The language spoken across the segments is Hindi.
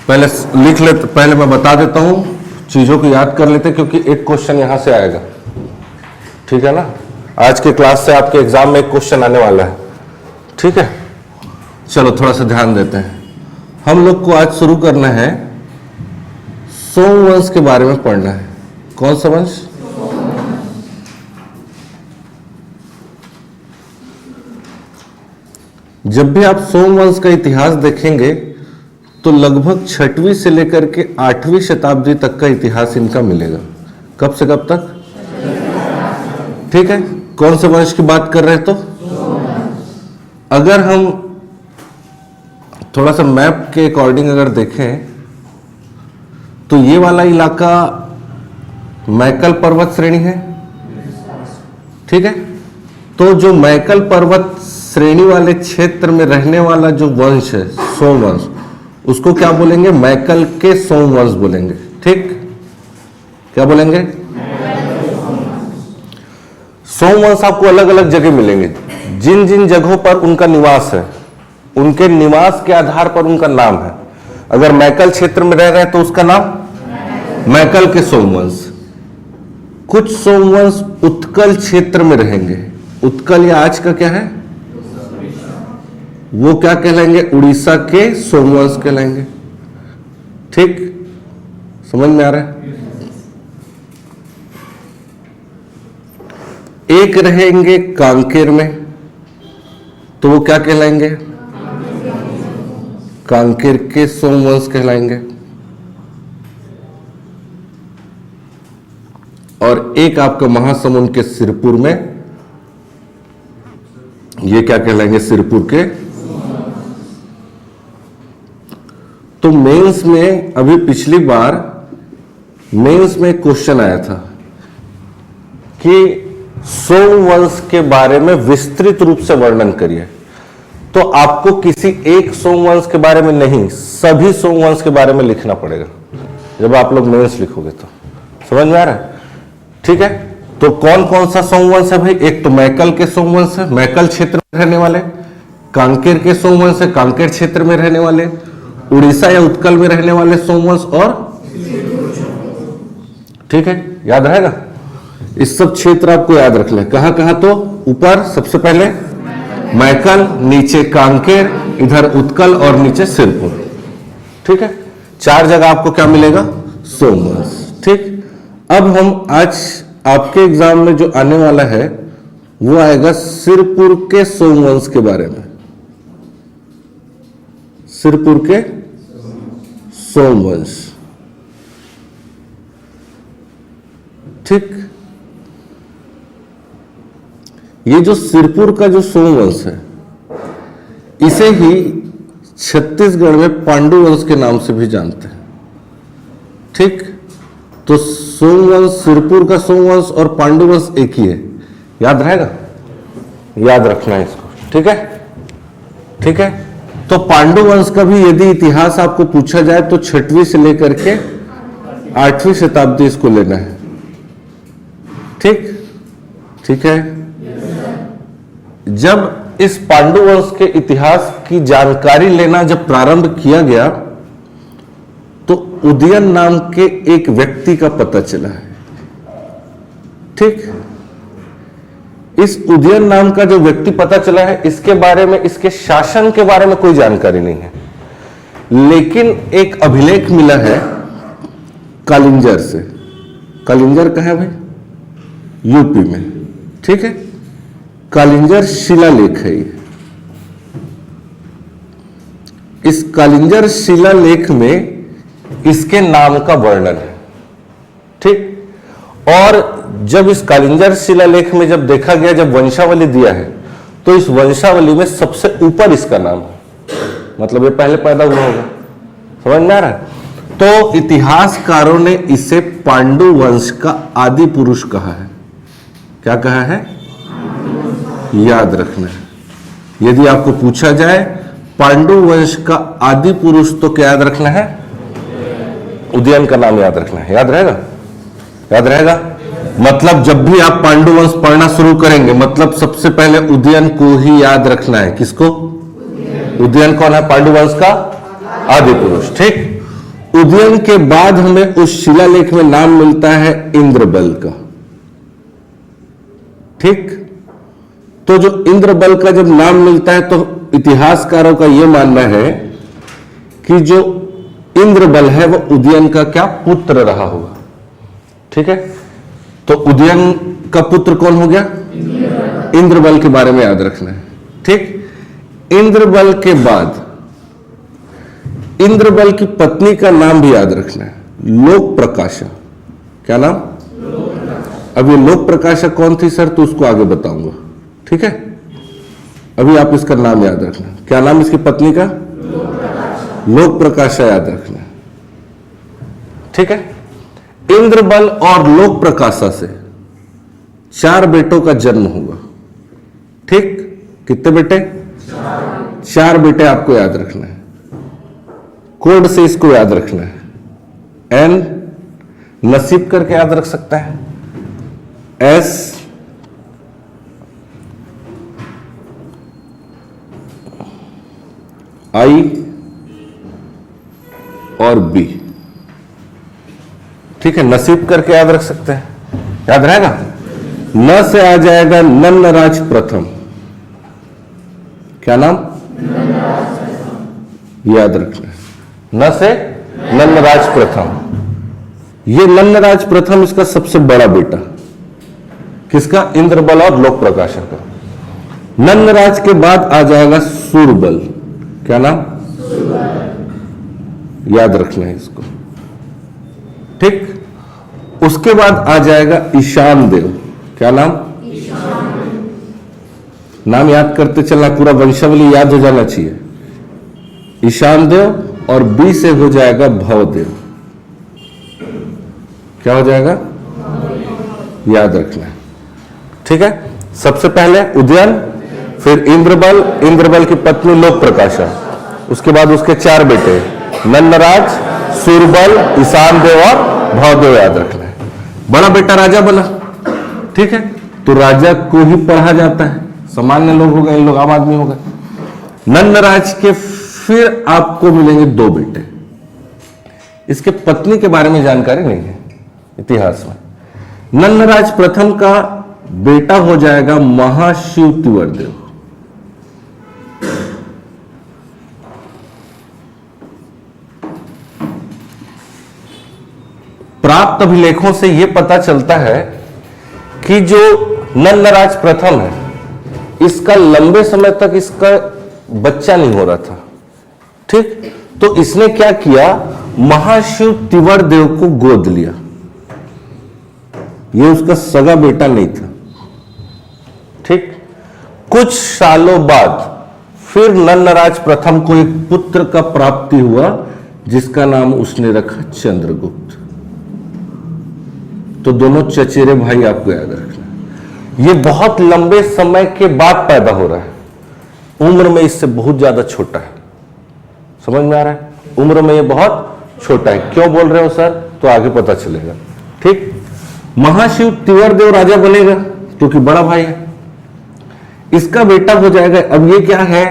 पहले लिख लेते, पहले मैं बता देता हूं, चीजों को याद कर लेते, क्योंकि एक क्वेश्चन यहां से आएगा, ठीक है ना। आज के क्लास से आपके एग्जाम में एक क्वेश्चन आने वाला है, ठीक है। चलो थोड़ा सा ध्यान देते हैं। हम लोग को आज शुरू करना है, सोमवंश के बारे में पढ़ना है। कौन सा वंश? जब भी आप सोमवंश का इतिहास देखेंगे तो लगभग 6वीं से लेकर के 8वीं शताब्दी तक का इतिहास इनका मिलेगा। कब से कब तक? ठीक है। कौन से वंश की बात कर रहे हैं? तो अगर हम थोड़ा सा मैप के अकॉर्डिंग अगर देखें तो ये वाला इलाका मैकल पर्वत श्रेणी है, ठीक है। तो जो मैकल पर्वत श्रेणी वाले क्षेत्र में रहने वाला जो वंश है सोमवंश, उसको क्या बोलेंगे? मैकल के सोमवंश बोलेंगे, ठीक। क्या बोलेंगे? सोमवंश आपको अलग अलग जगह मिलेंगे। जिन जिन जगहों पर उनका निवास है, उनके निवास के आधार पर उनका नाम है। अगर मैकल क्षेत्र में रह रहे हैं तो उसका नाम मैकल के सोमवंश। कुछ सोमवंश उत्कल क्षेत्र में रहेंगे। उत्कल या आज का क्या है, वो क्या कहलाएंगे? उड़ीसा के सोमवंश कहलाएंगे, ठीक। समझ में आ रहा है? एक रहेंगे कांकेर में, तो वो क्या कहलाएंगे? कांकेर के सोमवंश कहलाएंगे। और एक आपका महासमुंद के सिरपुर में, ये क्या कहलाएंगे? सिरपुर के। तो मेंस में अभी पिछली बार मेंस में क्वेश्चन आया था कि सोमवंश के बारे में विस्तृत रूप से वर्णन करिए। तो आपको किसी एक सोमवंश के बारे में नहीं, सभी सोमवंश के बारे में लिखना पड़ेगा जब आप लोग मेंस लिखोगे। तो समझ में आ रहा है? ठीक है। तो कौन कौन सा सोमवंश है भाई? एक तो मैकल के सोमवंश है, मैकल क्षेत्र में रहने वाले। कांकेर के सोमवंश है, कांकेर क्षेत्र में रहने वाले। उड़ीसा या उत्कल में रहने वाले सोमवंश, और ठीक है, याद रहेगा। इस सब क्षेत्र आपको याद रख ले। कहां कहां? तो ऊपर सबसे पहले मैकल, नीचे कांकेर, इधर उत्कल और नीचे सिरपुर, ठीक है। 4 जगह आपको क्या मिलेगा? सोमवंश, ठीक। अब हम आज आपके एग्जाम में जो आने वाला है वो आएगा सिरपुर के सोमवंश के बारे में। सिरपुर के सोमवंश, ठीक। ये जो सिरपुर का जो सोमवंश है, इसे ही छत्तीसगढ़ में पांडु वंश के नाम से भी जानते हैं, ठीक। तो सोमवंश, सिरपुर का सोमवंश और पांडु वंश एक ही है। याद रहेगा? याद रखना है इसको, ठीक है, ठीक है। तो पांडु वंश का भी यदि इतिहास आपको पूछा जाए तो 6वीं से लेकर के 8वीं शताब्दी इसको लेना है, ठीक, ठीक है। जब इस पांडु वंश के इतिहास की जानकारी लेना जब प्रारंभ किया गया तो उदयन नाम के एक व्यक्ति का पता चला है, ठीक। इस उदयन नाम का जो व्यक्ति पता चला है, इसके बारे में, इसके शासन के बारे में कोई जानकारी नहीं है, लेकिन एक अभिलेख मिला है कालिंजर से। कालिंजर कहाँ है भाई? यूपी में, ठीक है। कालिंजर शिलालेख है ये। इस कालिंजर शिलालेख में इसके नाम का वर्णन है, ठीक। और जब इस कालिंजर शिलालेख में जब देखा गया, जब वंशावली दिया है, तो इस वंशावली में सबसे ऊपर इसका नाम है, मतलब ये पहले पैदा हुआ होगा। समझ में आ रहा है? तो इतिहासकारों ने इसे पांडु वंश का आदि पुरुष कहा है। क्या कहा है? याद रखना है। यदि आपको पूछा जाए पांडु वंश का आदि पुरुष, तो क्या याद रखना है? उदयन का नाम याद रखना है। याद रहेगा? याद रहेगा? मतलब जब भी आप पांडु वंश पढ़ना शुरू करेंगे, मतलब सबसे पहले उदयन को ही याद रखना है। किसको? उदयन कौन है? पांडु वंश का आदि पुरुष, ठीक। उदयन के बाद हमें उस शिलालेख में नाम मिलता है इंद्रबल का। ठीक, तो जो इंद्रबल का जब नाम मिलता है तो इतिहासकारों का यह मानना है कि जो इंद्रबल है वो उदयन का क्या पुत्र रहा होगा। ठीक है, तो उदयन का पुत्र कौन हो गया? इंद्रबल के बारे में याद रखना है। ठीक, इंद्रबल के बाद इंद्रबल की पत्नी का नाम भी याद रखना है, लोक प्रकाशा। क्या नाम? अब ये लोक प्रकाशा कौन थी सर? तो उसको आगे बताऊंगा। ठीक है, अभी आप इसका नाम याद रखना। क्या नाम इसकी पत्नी का? लोक प्रकाशा याद रखना। ठीक है, इंद्रबल और लोक प्रकाशा से 4 बेटों का जन्म हुआ। ठीक, कितने बेटे? 4 बेटे आपको याद रखना है, कोड से इसको याद रखना है। एन नसीब करके याद रख सकता है, एस आई और बी। ठीक है, नसीब करके याद रख सकते हैं, याद रहेगा। न से आ जाएगा नन्नराज प्रथम। क्या नाम? याद रखना है, न से नन्नराज प्रथम। ये नन्नराज प्रथम इसका सबसे बड़ा बेटा। किसका? इंद्रबल और लोक प्रकाशा का। नन्नराज के बाद आ जाएगा सूरबल। क्या नाम? याद रखना है इसको। ठीक, उसके बाद आ जाएगा ईशान देव। क्या नाम? नाम याद करते चलना, पूरा वंशावली याद हो जाना चाहिए। ईशान देव, और बी से हो जाएगा भवदेव। क्या हो जाएगा? याद रखना है। ठीक है, सबसे पहले उदयन, फिर इंद्रबल, इंद्रबल की पत्नी लोक प्रकाशा, उसके बाद उसके 4 बेटे नन्नराज, सूरबल, ईशान देव और भवदेव याद रखना है। बड़ा बेटा राजा बना। ठीक है, तो राजा को ही पढ़ा जाता है, सामान्य लोग हो गए, इन लोग आम आदमी हो गए। नन्नराज के फिर आपको मिलेंगे 2 बेटे। इसके पत्नी के बारे में जानकारी नहीं है इतिहास में। नन्नराज प्रथम का बेटा हो जाएगा महाशिव तिवर्देव। प्राप्त अभिलेखों से यह पता चलता है कि जो नन्नराज प्रथम है, इसका लंबे समय तक इसका बच्चा नहीं हो रहा था। ठीक, तो इसने क्या किया? महाशिव तिवर्देव को गोद लिया। यह उसका सगा बेटा नहीं था। ठीक, कुछ सालों बाद फिर नन्नराज प्रथम को एक पुत्र का प्राप्ति हुआ, जिसका नाम उसने रखा चंद्रगुप्त। तो दोनों चचेरे भाई आपको याद रखना। यह बहुत लंबे समय के बाद पैदा हो रहा है, उम्र में इससे बहुत ज्यादा छोटा है। समझ में आ रहा है? उम्र में ये बहुत छोटा है। क्यों बोल रहे हो सर? तो आगे पता चलेगा। ठीक, महाशिव तिवर्देव राजा बनेगा क्योंकि बड़ा भाई है। इसका बेटा हो जाएगा। अब ये क्या है?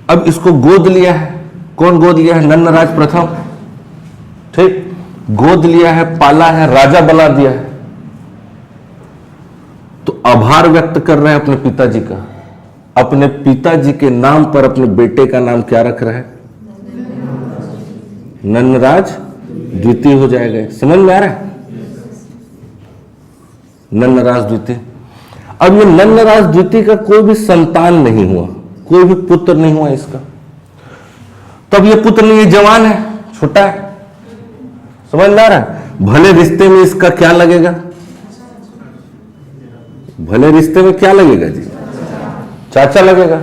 अब इसको गोद लिया है। कौन गोद लिया है? नन्नराज प्रथम। ठीक, गोद लिया है, पाला है, राजा बना दिया है। तो आभार व्यक्त कर रहे हैं अपने पिताजी का। अपने पिताजी के नाम पर अपने बेटे का नाम क्या रख रहा है? नन्नराज द्वितीय हो जाएगा। समझ में आ रहा है? नन्नराज द्वितीय। अब ये नन्नराज द्वितीय का कोई भी संतान नहीं हुआ, कोई भी पुत्र नहीं हुआ इसका। तब ये पुत्र नहीं, ये जवान है, छोटा है। समझ में आ रहा है? भले रिश्ते में इसका क्या लगेगा? भले रिश्ते में क्या लगेगा जी? चाचा लगेगा।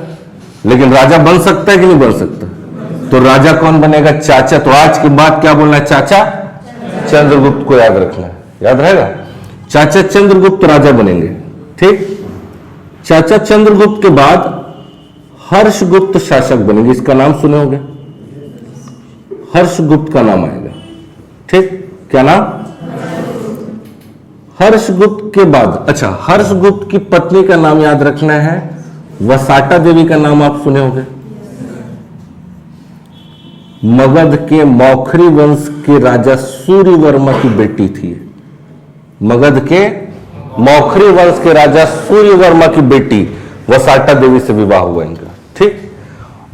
लेकिन राजा बन सकता है कि नहीं बन सकता? तो राजा कौन बनेगा? चाचा। तो आज के बाद क्या बोलना है? चाचा चंद्रगुप्त को याद रखना है। याद रहेगा? चाचा चंद्रगुप्त राजा बनेंगे। ठीक, चाचा चंद्रगुप्त के बाद हर्षगुप्त शासक बनेंगे। इसका नाम सुने होंगे, हर्षगुप्त का नाम आएगा। ठीक, क्या नाम? हर्षगुप्त के बाद, अच्छा, हर्षगुप्त की पत्नी का नाम याद रखना है। वसाटा देवी का नाम आप सुने होंगे। मगध के मौखरी वंश के राजा सूर्यवर्मा की बेटी थी। मगध के मौखरी वंश के राजा सूर्यवर्मा की बेटी वसाटा देवी से विवाह हुआ इनका, ठीक।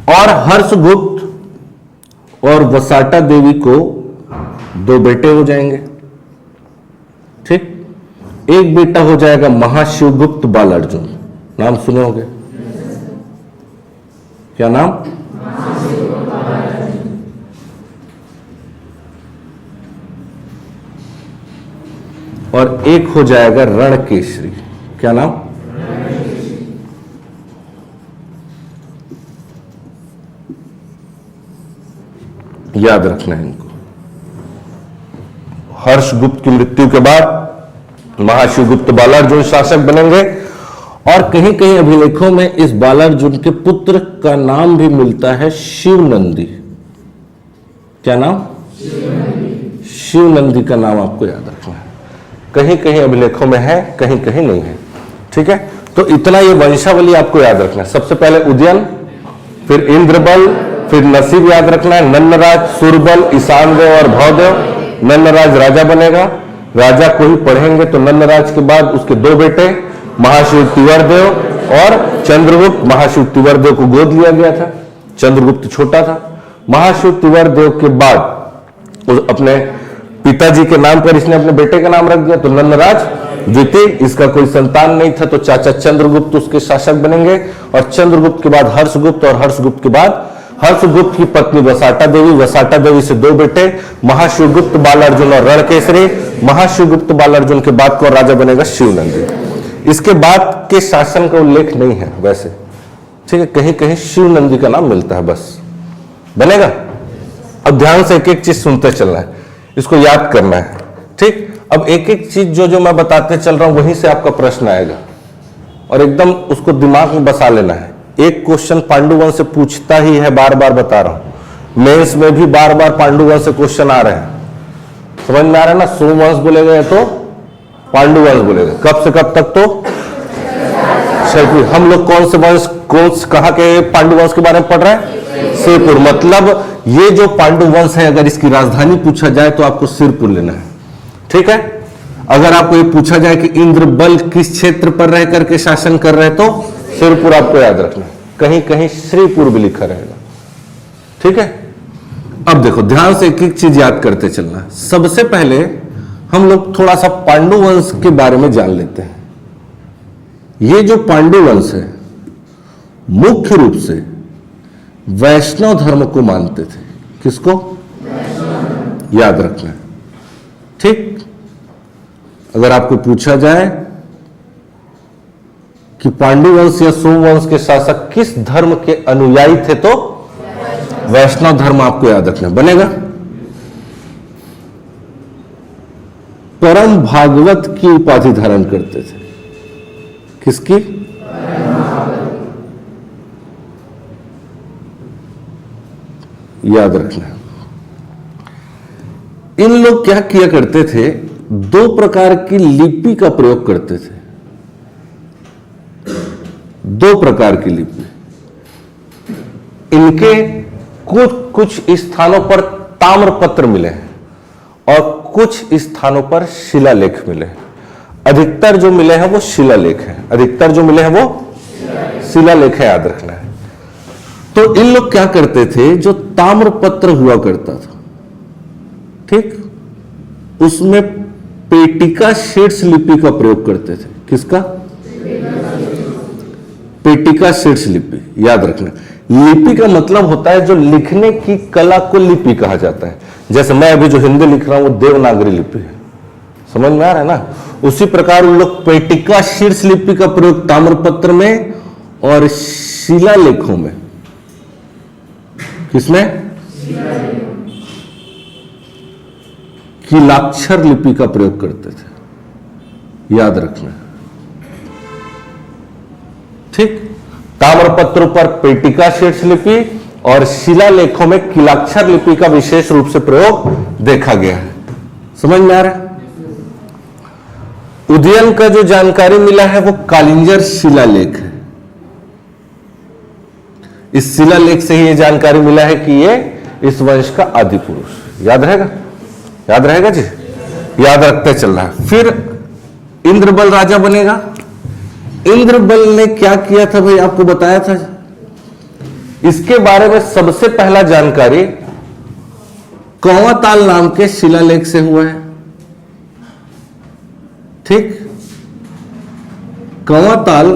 और हर्षगुप्त और वसाटा देवी को 2 बेटे हो जाएंगे, ठीक। एक बेटा हो जाएगा महाशिवगुप्त बालार्जुन, नाम सुने होंगे, क्या नाम? और एक हो जाएगा रणकेशरी, क्या नाम? याद रखना है इनको। हर्षगुप्त की मृत्यु के बाद महाशिवगुप्त बालार्जुन शासक बनेंगे और कहीं कहीं अभिलेखों में इस बालार्जुन के पुत्र का नाम भी मिलता है शिवनंदी। क्या नाम? शिवनंदी का नाम आपको याद रखना है। कहीं कहीं अभिलेखों में है, कहीं कहीं नहीं है, ठीक है। तो इतना ये वंशावली आपको याद रखना है। सबसे पहले उदयन, फिर इंद्रबल, फिर नसीब याद रखना है, नन्नराज, सुरबल, ईशानदेव और भवदेव। नन्नराज राजा बनेगा, राजा को ही पढ़ेंगे तो नन्नराज के बाद उसके 2 बेटे महाशिव तिवरदेव और चंद्रगुप्त। महाशिव तिवरदेव को गोद लिया गया था, चंद्रगुप्त छोटा था। महाशिव तिवरदेव के बाद उस अपने पिताजी के नाम पर इसने अपने बेटे का नाम रख दिया तो नन्नराज द्वितीय। इसका कोई संतान नहीं था तो चाचा चंद्रगुप्त उसके शासक बनेंगे और चंद्रगुप्त के बाद हर्षगुप्त और हर्षगुप्त के बाद हर्षगुप्त की पत्नी वसाटा देवी। वसाटा देवी से 2 बेटे महाशिवगुप्त बालार्जुन और रणकेसरी। महाशिवगुप्त बालार्जुन के बाद कौन राजा बनेगा? शिवनंदी। इसके बाद के शासन का उल्लेख नहीं है वैसे, ठीक है। कहीं कहीं शिवनंदी का नाम मिलता है, बस बनेगा। अब ध्यान से एक एक चीज सुनते चलना है, इसको याद करना है, ठीक। अब एक एक चीज जो मैं बताते चल रहा हूं वहीं से आपका प्रश्न आएगा और एकदम उसको दिमाग में बसा लेना है। एक क्वेश्चन पांडुवंश से पूछता ही है, बार बार बता रहा हूं। मेंस में भी बार बार पांडुवंश से क्वेश्चन आ रहे हैं, समझ में आ रहा है ना। सोमवंश बोलेगा तो पांडुवंश बोलेगा, कब से कब तक? तो हम लोग कौन से वंश, कहां के पांडुवंश के बारे में पढ़ रहे हैं? सिरपुर। मतलब ये जो पांडुवंश है, अगर इसकी राजधानी पूछा जाए तो आपको सिरपुर लेना है, ठीक है। अगर आपको ये पूछा जाए कि इंद्रबल किस क्षेत्र पर रह करके शासन कर रहे तो सिरपुर आपको याद रखना है। कहीं कहीं श्रीपुर भी लिखा रहेगा, ठीक है। अब देखो ध्यान से एक एक चीज याद करते चलना है। सबसे पहले हम लोग थोड़ा सा पांडुवंश के बारे में जान लेते हैं। ये जो पांडुवंश है मुख्य रूप से वैष्णव धर्म को मानते थे। किसको? याद रखना है, ठीक। अगर आपको पूछा जाए कि पांडुवंश या सोमवंश के शासक किस धर्म के अनुयायी थे तो वैष्णव धर्म आपको याद रखना बनेगा। परम भागवत की उपाधि धारण करते थे। किसकी? याद रखना। इन लोग क्या किया करते थे? 2 प्रकार की लिपि का प्रयोग करते थे। 2 प्रकार की लिपि। इनके कुछ स्थानों पर ताम्रपत्र मिले हैं और कुछ स्थानों पर शिलालेख मिले हैं। अधिकतर जो मिले हैं वो शिलालेख हैं। अधिकतर जो मिले हैं वो शिलालेख है, याद रखना है। तो इन लोग क्या करते थे? जो ताम्रपत्र हुआ करता था, ठीक, उसमें पेटिका शीर्ष लिपि का प्रयोग करते थे। किसका? पेटिका शीर्ष लिपि। याद रखना, लिपि का मतलब होता है जो लिखने की कला को लिपि कहा जाता है। जैसे मैं अभी जो हिंदी लिख रहा हूं वो देवनागरी लिपि है, समझ में आ रहा है ना। उसी प्रकार उन लोग पेटिका शीर्ष लिपि का प्रयोग ताम्रपत्र में और शिलालेखों में। किसमें? किलाक्षर लिपि का प्रयोग करते थे। याद रखना, ठीक। ताम्रपत्र पर पेटिका शीर्ष लिपि और शिलालेखों में किलाक्षर लिपि का विशेष रूप से प्रयोग देखा गया है। समझ में आ रहा है? उदयन का जो जानकारी मिला है वो कालिंजर शिलालेख है। इस शिलालेख से ही ये जानकारी मिला है कि ये इस वंश का आदि पुरुष। याद रहेगा? याद रहेगा जी? याद रखते चल रहा है। फिर इंद्रबल राजा बनेगा। इंद्रबल ने क्या किया था भाई, आपको बताया था। इसके बारे में सबसे पहला जानकारी कंवाताल नाम के शिलालेख से हुआ है। ठीक, कंवाताल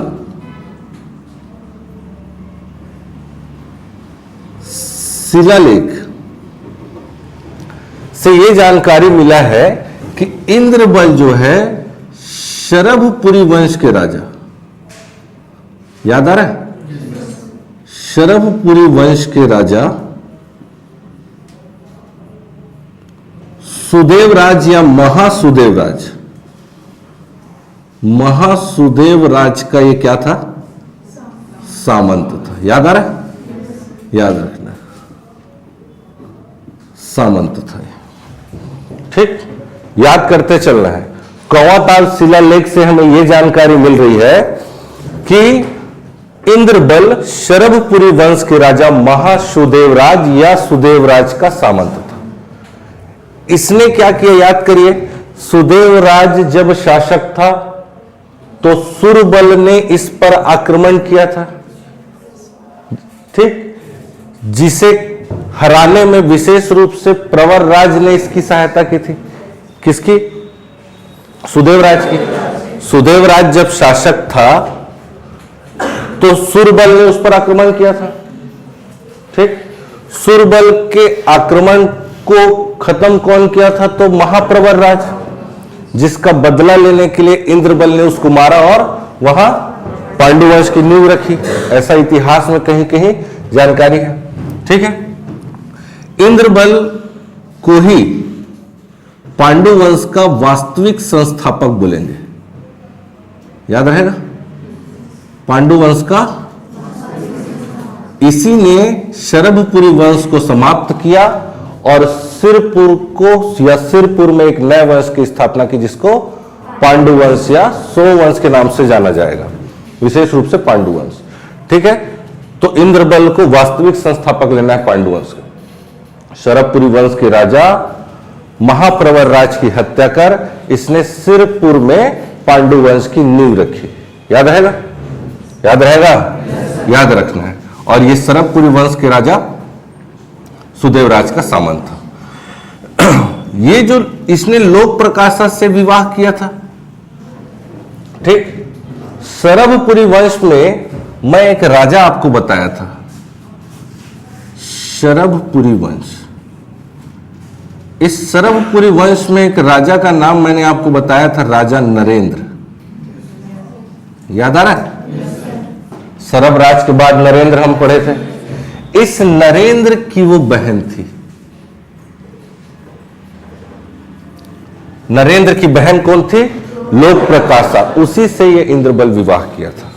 शिलालेख से यह जानकारी मिला है कि इंद्रबल जो है शरभपुरी वंश के राजा, याद आ रहा है? शरभपुरी वंश के राजा सुदेवराज या महासुदेवराज, महासुदेवराज का ये क्या था? सामंत था। याद आ रहा है? याद रखना, सामंत था। ठीक, याद करते चलना है। कंवाताल शिलालेख से हमें यह जानकारी मिल रही है कि इंद्रबल शरभपुरी वंश के राजा महासुदेवराज या सुदेवराज का सामंत था। इसने क्या किया, याद करिए। सुदेवराज जब शासक था तो सुरबल ने इस पर आक्रमण किया था। ठीक, जिसे हराने में विशेष रूप से प्रवर राज ने इसकी सहायता की थी। किसकी? सुदेवराज की। सुदेवराज जब शासक था तो सुरबल ने उस पर आक्रमण किया था। ठीक, सुरबल के आक्रमण को खत्म कौन किया था? तो महाप्रवर राज, जिसका बदला लेने के लिए इंद्रबल ने उसको मारा और वहां पांडुवंश की नींव रखी। ऐसा इतिहास में कहीं कहीं जानकारी है। ठीक है, इंद्रबल को ही पांडुवंश का वास्तविक संस्थापक बोलेंगे। याद रहेगा? पांडुवंश का, इसी ने शरभपुरी वंश को समाप्त किया और सिरपुर को या सिरपुर में एक नए वंश की स्थापना की, जिसको पांडुवंश या सोमवंश के नाम से जाना जाएगा, विशेष रूप से पांडुवंश। ठीक है, तो इंद्रबल को वास्तविक संस्थापक लेना है पांडुवंश का। शरभपुरी वंश के राजा महाप्रवर राज की हत्या कर इसने सिरपुर में पांडुवंश की नींव रखी। याद रहेगा? याद रहेगा? याद रखना है। और ये शरभपुरी वंश के राजा सुदेवराज का सामंत था। ये जो इसने लोक प्रकाशा से विवाह किया था। ठीक, शरभपुरी वंश में मैं एक राजा आपको बताया था, शरभपुरी वंश। इस शरभपुरी वंश में एक राजा का नाम मैंने आपको बताया था, राजा नरेंद्र। याद आ रहा है? शरभराज के बाद नरेंद्र हम पढ़े थे। इस नरेंद्र की वो बहन थी। नरेंद्र की बहन कौन थी? लोक प्रकाशा। उसी से ये इंद्रबल विवाह किया था।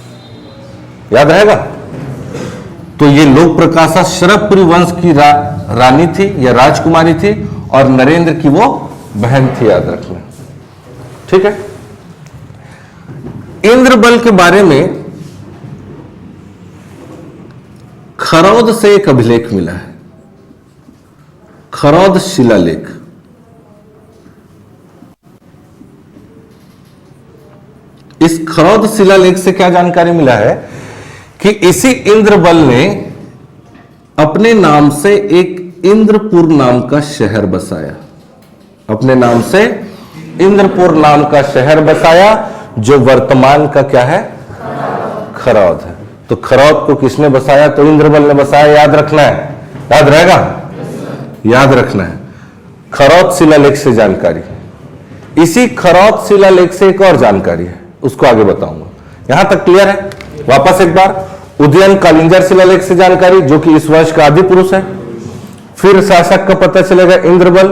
याद रहेगा? तो ये लोक प्रकाशा शरभपुरी वंश की रानी थी या राजकुमारी थी और नरेंद्र की वो बहन थी। याद रखना, ठीक है। इंद्रबल के बारे में खरौद से एक अभिलेख मिला है, खरौद शिलालेख। इस खरौद शिलालेख से क्या जानकारी मिला है कि इसी इंद्रबल ने अपने नाम से एक इंद्रपुर नाम का शहर बसाया। अपने नाम से इंद्रपुर नाम का शहर बसाया, जो वर्तमान का क्या है? खरौद है। तो खरौद को किसने बसाया? तो इंद्रबल ने बसाया। याद रखना है, याद रहेगा? याद रखना है। खरौद शिलालेख से जानकारी। इसी खरौद शिलालेख से एक और जानकारी है, उसको आगे बताऊंगा। यहां तक क्लियर है? वापस एक बार, उदयन कालिंजर शिलालेख से जानकारी, जो कि इस वंश का आदि पुरुष है। फिर शासक का पता चलेगा इंद्रबल।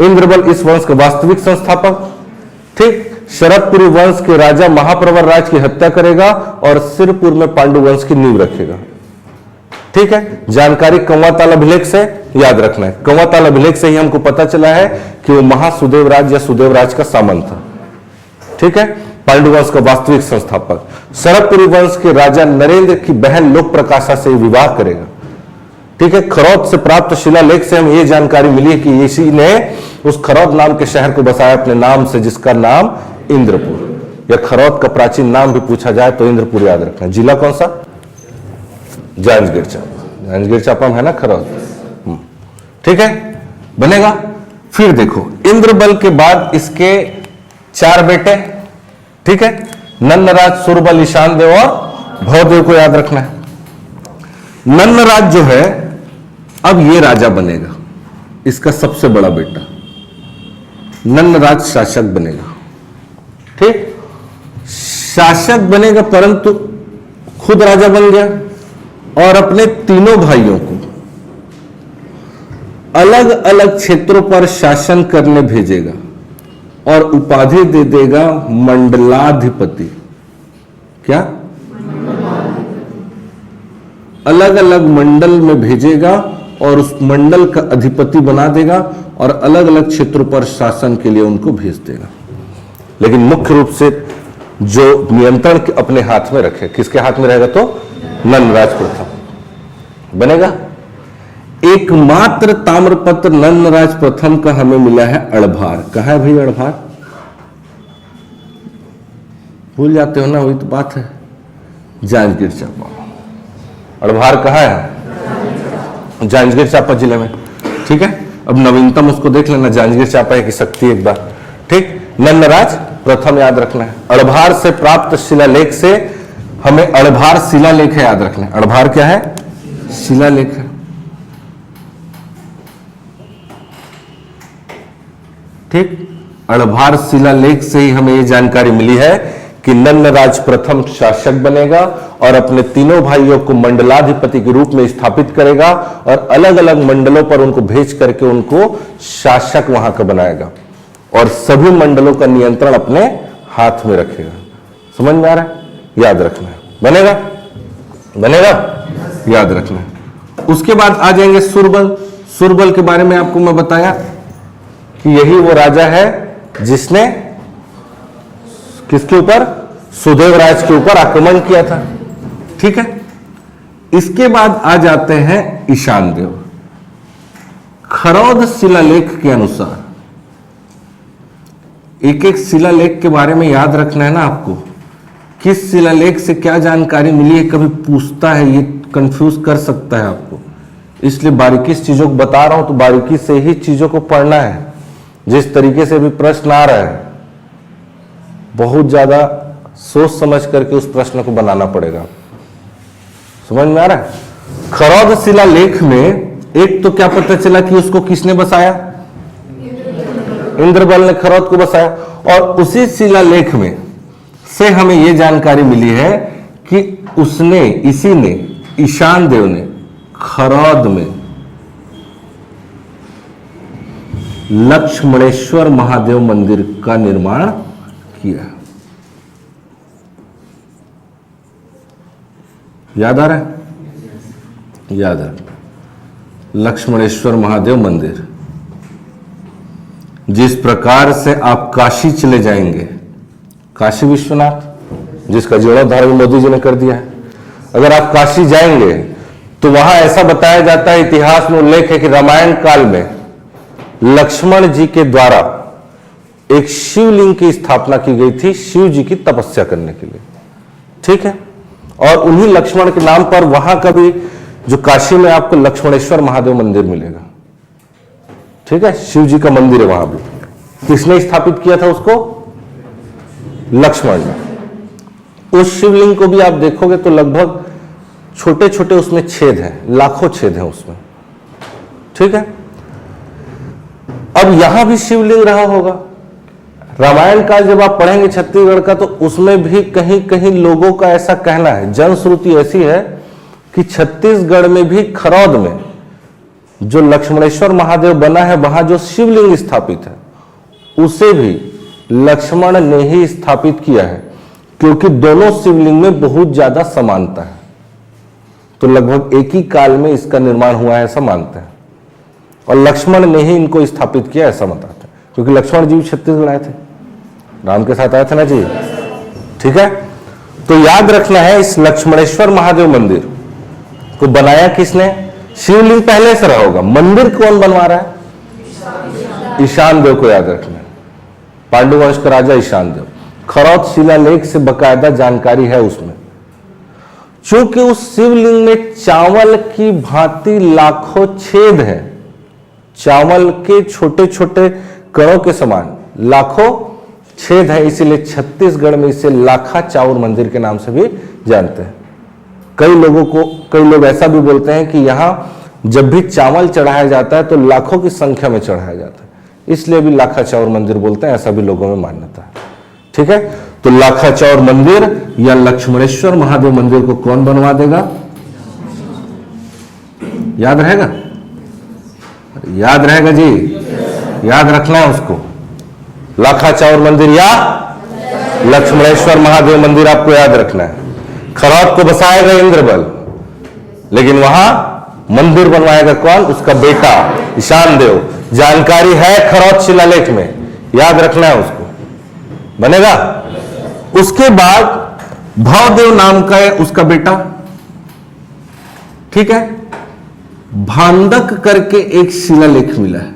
इंद्रबल इस वंश का वास्तविक संस्थापक। ठीक, शरभपुरी वंश के राजा महाप्रवर राज की हत्या करेगा और सिरपुर में पांडु वंश की नींव रखेगा। ठीक है, जानकारी कंवाताल अभिलेख से याद रखना है। कंवाताल अभिलेख से ही हमको पता चला है कि वो महासुदेवराज या सुदेवराज का सामंत था। ठीक है, पांडु वंश का वास्तविक संस्थापक। शरभपुरी वंश के राजा नरेंद्र की बहन लोक प्रकाशा से विवाह करेगा। ठीक है, खरौद से प्राप्त शिलालेख से हमें यह जानकारी मिली है कि इसी ने उस खरौद नाम के शहर को बसाया अपने नाम से, जिसका नाम इंद्रपुर। या खरौद का प्राचीन नाम भी पूछा जाए तो इंद्रपुर याद रखना। जिला कौन सा? जांजगीर चांपा। जांजगीर चांपा में है ना खरौद। ठीक है, बनेगा। फिर देखो, इंद्रबल के बाद इसके 4 बेटे, ठीक है, नंदराज, सुरबल, ईशान देव और भवदेव को याद रखना है। नंदराज जो है अब ये राजा बनेगा, इसका सबसे बड़ा बेटा नंदराज शासक बनेगा। ठीक, शासक बनेगा, परंतु खुद राजा बन गया और अपने तीनों भाइयों को अलग अलग क्षेत्रों पर शासन करने भेजेगा और उपाधि दे देगा मंडलाधिपति। क्या? अलग अलग मंडल में भेजेगा और उस मंडल का अधिपति बना देगा और अलग अलग क्षेत्रों पर शासन के लिए उनको भेज देगा। लेकिन मुख्य रूप से जो नियंत्रण अपने हाथ में रखे, किसके हाथ में रहेगा? तो नंदराज प्रथम बनेगा। एकमात्र ताम्रपत्र नंदराज प्रथम का हमें मिला है अड़भार। कहा है भाई अड़भार? भूल जाते हो ना, वही तो बात है। जांजगीर चांपा। अड़भार कहाँ है? जांजगीर चांपा जिले में। ठीक है, अब नवीनतम उसको देख लेना, जांजगीर चांपा की शक्ति एक बार। ठीक, नंदराज प्रथम याद रखना है। अड़भार से प्राप्त शिलालेख से हमें अड़भार शिलालेख है याद रखना है। अड़भार क्या है? शिलालेख है। ठीक, अड़भार शिलालेख से ही हमें यह जानकारी मिली है कि नंदराज प्रथम शासक बनेगा और अपने तीनों भाइयों को मंडलाधिपति के रूप में स्थापित करेगा और अलग अलग मंडलों पर उनको भेज करके उनको शासक वहां का बनाएगा और सभी मंडलों का नियंत्रण अपने हाथ में रखेगा। समझ में आ रहा है? याद रखना है। बनेगा? बनेगा? याद रखना है। उसके बाद आ जाएंगे सुरबल। सुरबल के बारे में आपको मैं बताया कि यही वो राजा है जिसने किसके ऊपर? सुदेव राज के ऊपर आक्रमण किया था। ठीक है, इसके बाद आ जाते हैं ईशान देव। खरौद शिलालेख के अनुसार, एक एक शिलालेख के बारे में याद रखना है ना आपको, किस शिलालेख से क्या जानकारी मिली है, कभी पूछता है, ये कंफ्यूज कर सकता है आपको। इसलिए बारीकी से चीजों को बता रहा हूं, तो बारीकी से ही चीजों को पढ़ना है। जिस तरीके से भी प्रश्न आ रहा है, बहुत ज्यादा सोच समझ करके उस प्रश्न को बनाना पड़ेगा। समझ में आ रहा है? खरौद शिलालेख में एक तो क्या पता चला कि उसको किसने बसाया? इंद्रबल ने खरौद को बसाया। और उसी शिलालेख में से हमें यह जानकारी मिली है कि उसने, इसी ने, ईशान देव ने खरौद में लक्ष्मणेश्वर महादेव मंदिर का निर्माण किया। याद आ रहा है? याद है, लक्ष्मणेश्वर महादेव मंदिर। जिस प्रकार से आप काशी चले जाएंगे, काशी विश्वनाथ जिसका जीर्णोद्धार मोदी जी ने कर दिया है, अगर आप काशी जाएंगे तो वहां ऐसा बताया जाता है, इतिहास में उल्लेख है कि रामायण काल में लक्ष्मण जी के द्वारा एक शिवलिंग की स्थापना की गई थी शिव जी की तपस्या करने के लिए। ठीक है, और उन्हीं लक्ष्मण के नाम पर वहां का भी जो काशी में आपको लक्ष्मणेश्वर महादेव मंदिर मिलेगा। ठीक है, शिव जी का मंदिर है वहां भी। किसने स्थापित किया था उसको? लक्ष्मण ने। उस शिवलिंग को भी आप देखोगे तो लगभग छोटे छोटे उसमें छेद हैं, लाखों छेद हैं उसमें। ठीक है, अब यहां भी शिवलिंग रहा होगा। रामायण काल जब आप पढ़ेंगे छत्तीसगढ़ का, तो उसमें भी कहीं कहीं लोगों का ऐसा कहना है, जनश्रुति ऐसी है कि छत्तीसगढ़ में भी खरौद में जो लक्ष्मणेश्वर महादेव बना है, वहां जो शिवलिंग स्थापित है उसे भी लक्ष्मण ने ही स्थापित किया है, क्योंकि दोनों शिवलिंग में बहुत ज्यादा समानता है। तो लगभग एक ही काल में इसका निर्माण हुआ है ऐसा मानते हैं, और लक्ष्मण ने ही इनको स्थापित किया ऐसा बताते हैं, क्योंकि लक्ष्मण जी छत्तीसगढ़ आए थे, राम के साथ आए थे ना जी। ठीक है, तो याद रखना है, इस लक्ष्मणेश्वर महादेव मंदिर को बनाया किसने? शिवलिंग पहले से रहा होगा, मंदिर कौन बनवा रहा है? ईशान देव को याद रखना। पांडुवंश का राजा ईशान देव। खरौत शिलालेख से बकायदा जानकारी है उसमें। चूंकि उस शिवलिंग में चावल की भांति लाखों छेद हैं, चावल के छोटे छोटे कणों के समान लाखों छेद है, इसीलिए छत्तीसगढ़ में इसे लाखा चाउर मंदिर के नाम से भी जानते हैं। कई लोग ऐसा भी बोलते हैं कि यहां जब भी चावल चढ़ाया जाता है तो लाखों की संख्या में चढ़ाया जाता है, इसलिए भी लाखा चाउर मंदिर बोलते हैं, ऐसा भी लोगों में मान्यता है। ठीक है, तो लाखा चाउर मंदिर या लक्ष्मणेश्वर महादेव मंदिर को कौन बनवा देगा? याद रहेगा? याद रहेगा जी, याद रखना है उसको। लाखा चाउर मंदिर या लक्ष्मणेश्वर महादेव मंदिर आपको याद रखना है। खरौत को बसाएगा इंद्रबल, लेकिन वहां मंदिर बनवाएगा कौन? उसका बेटा ईशान देव। जानकारी है खरौत शिलालेख में, याद रखना है उसको, बनेगा। उसके बाद भवदेव नाम का है उसका बेटा, ठीक है। भांदक करके एक शिलालेख मिला है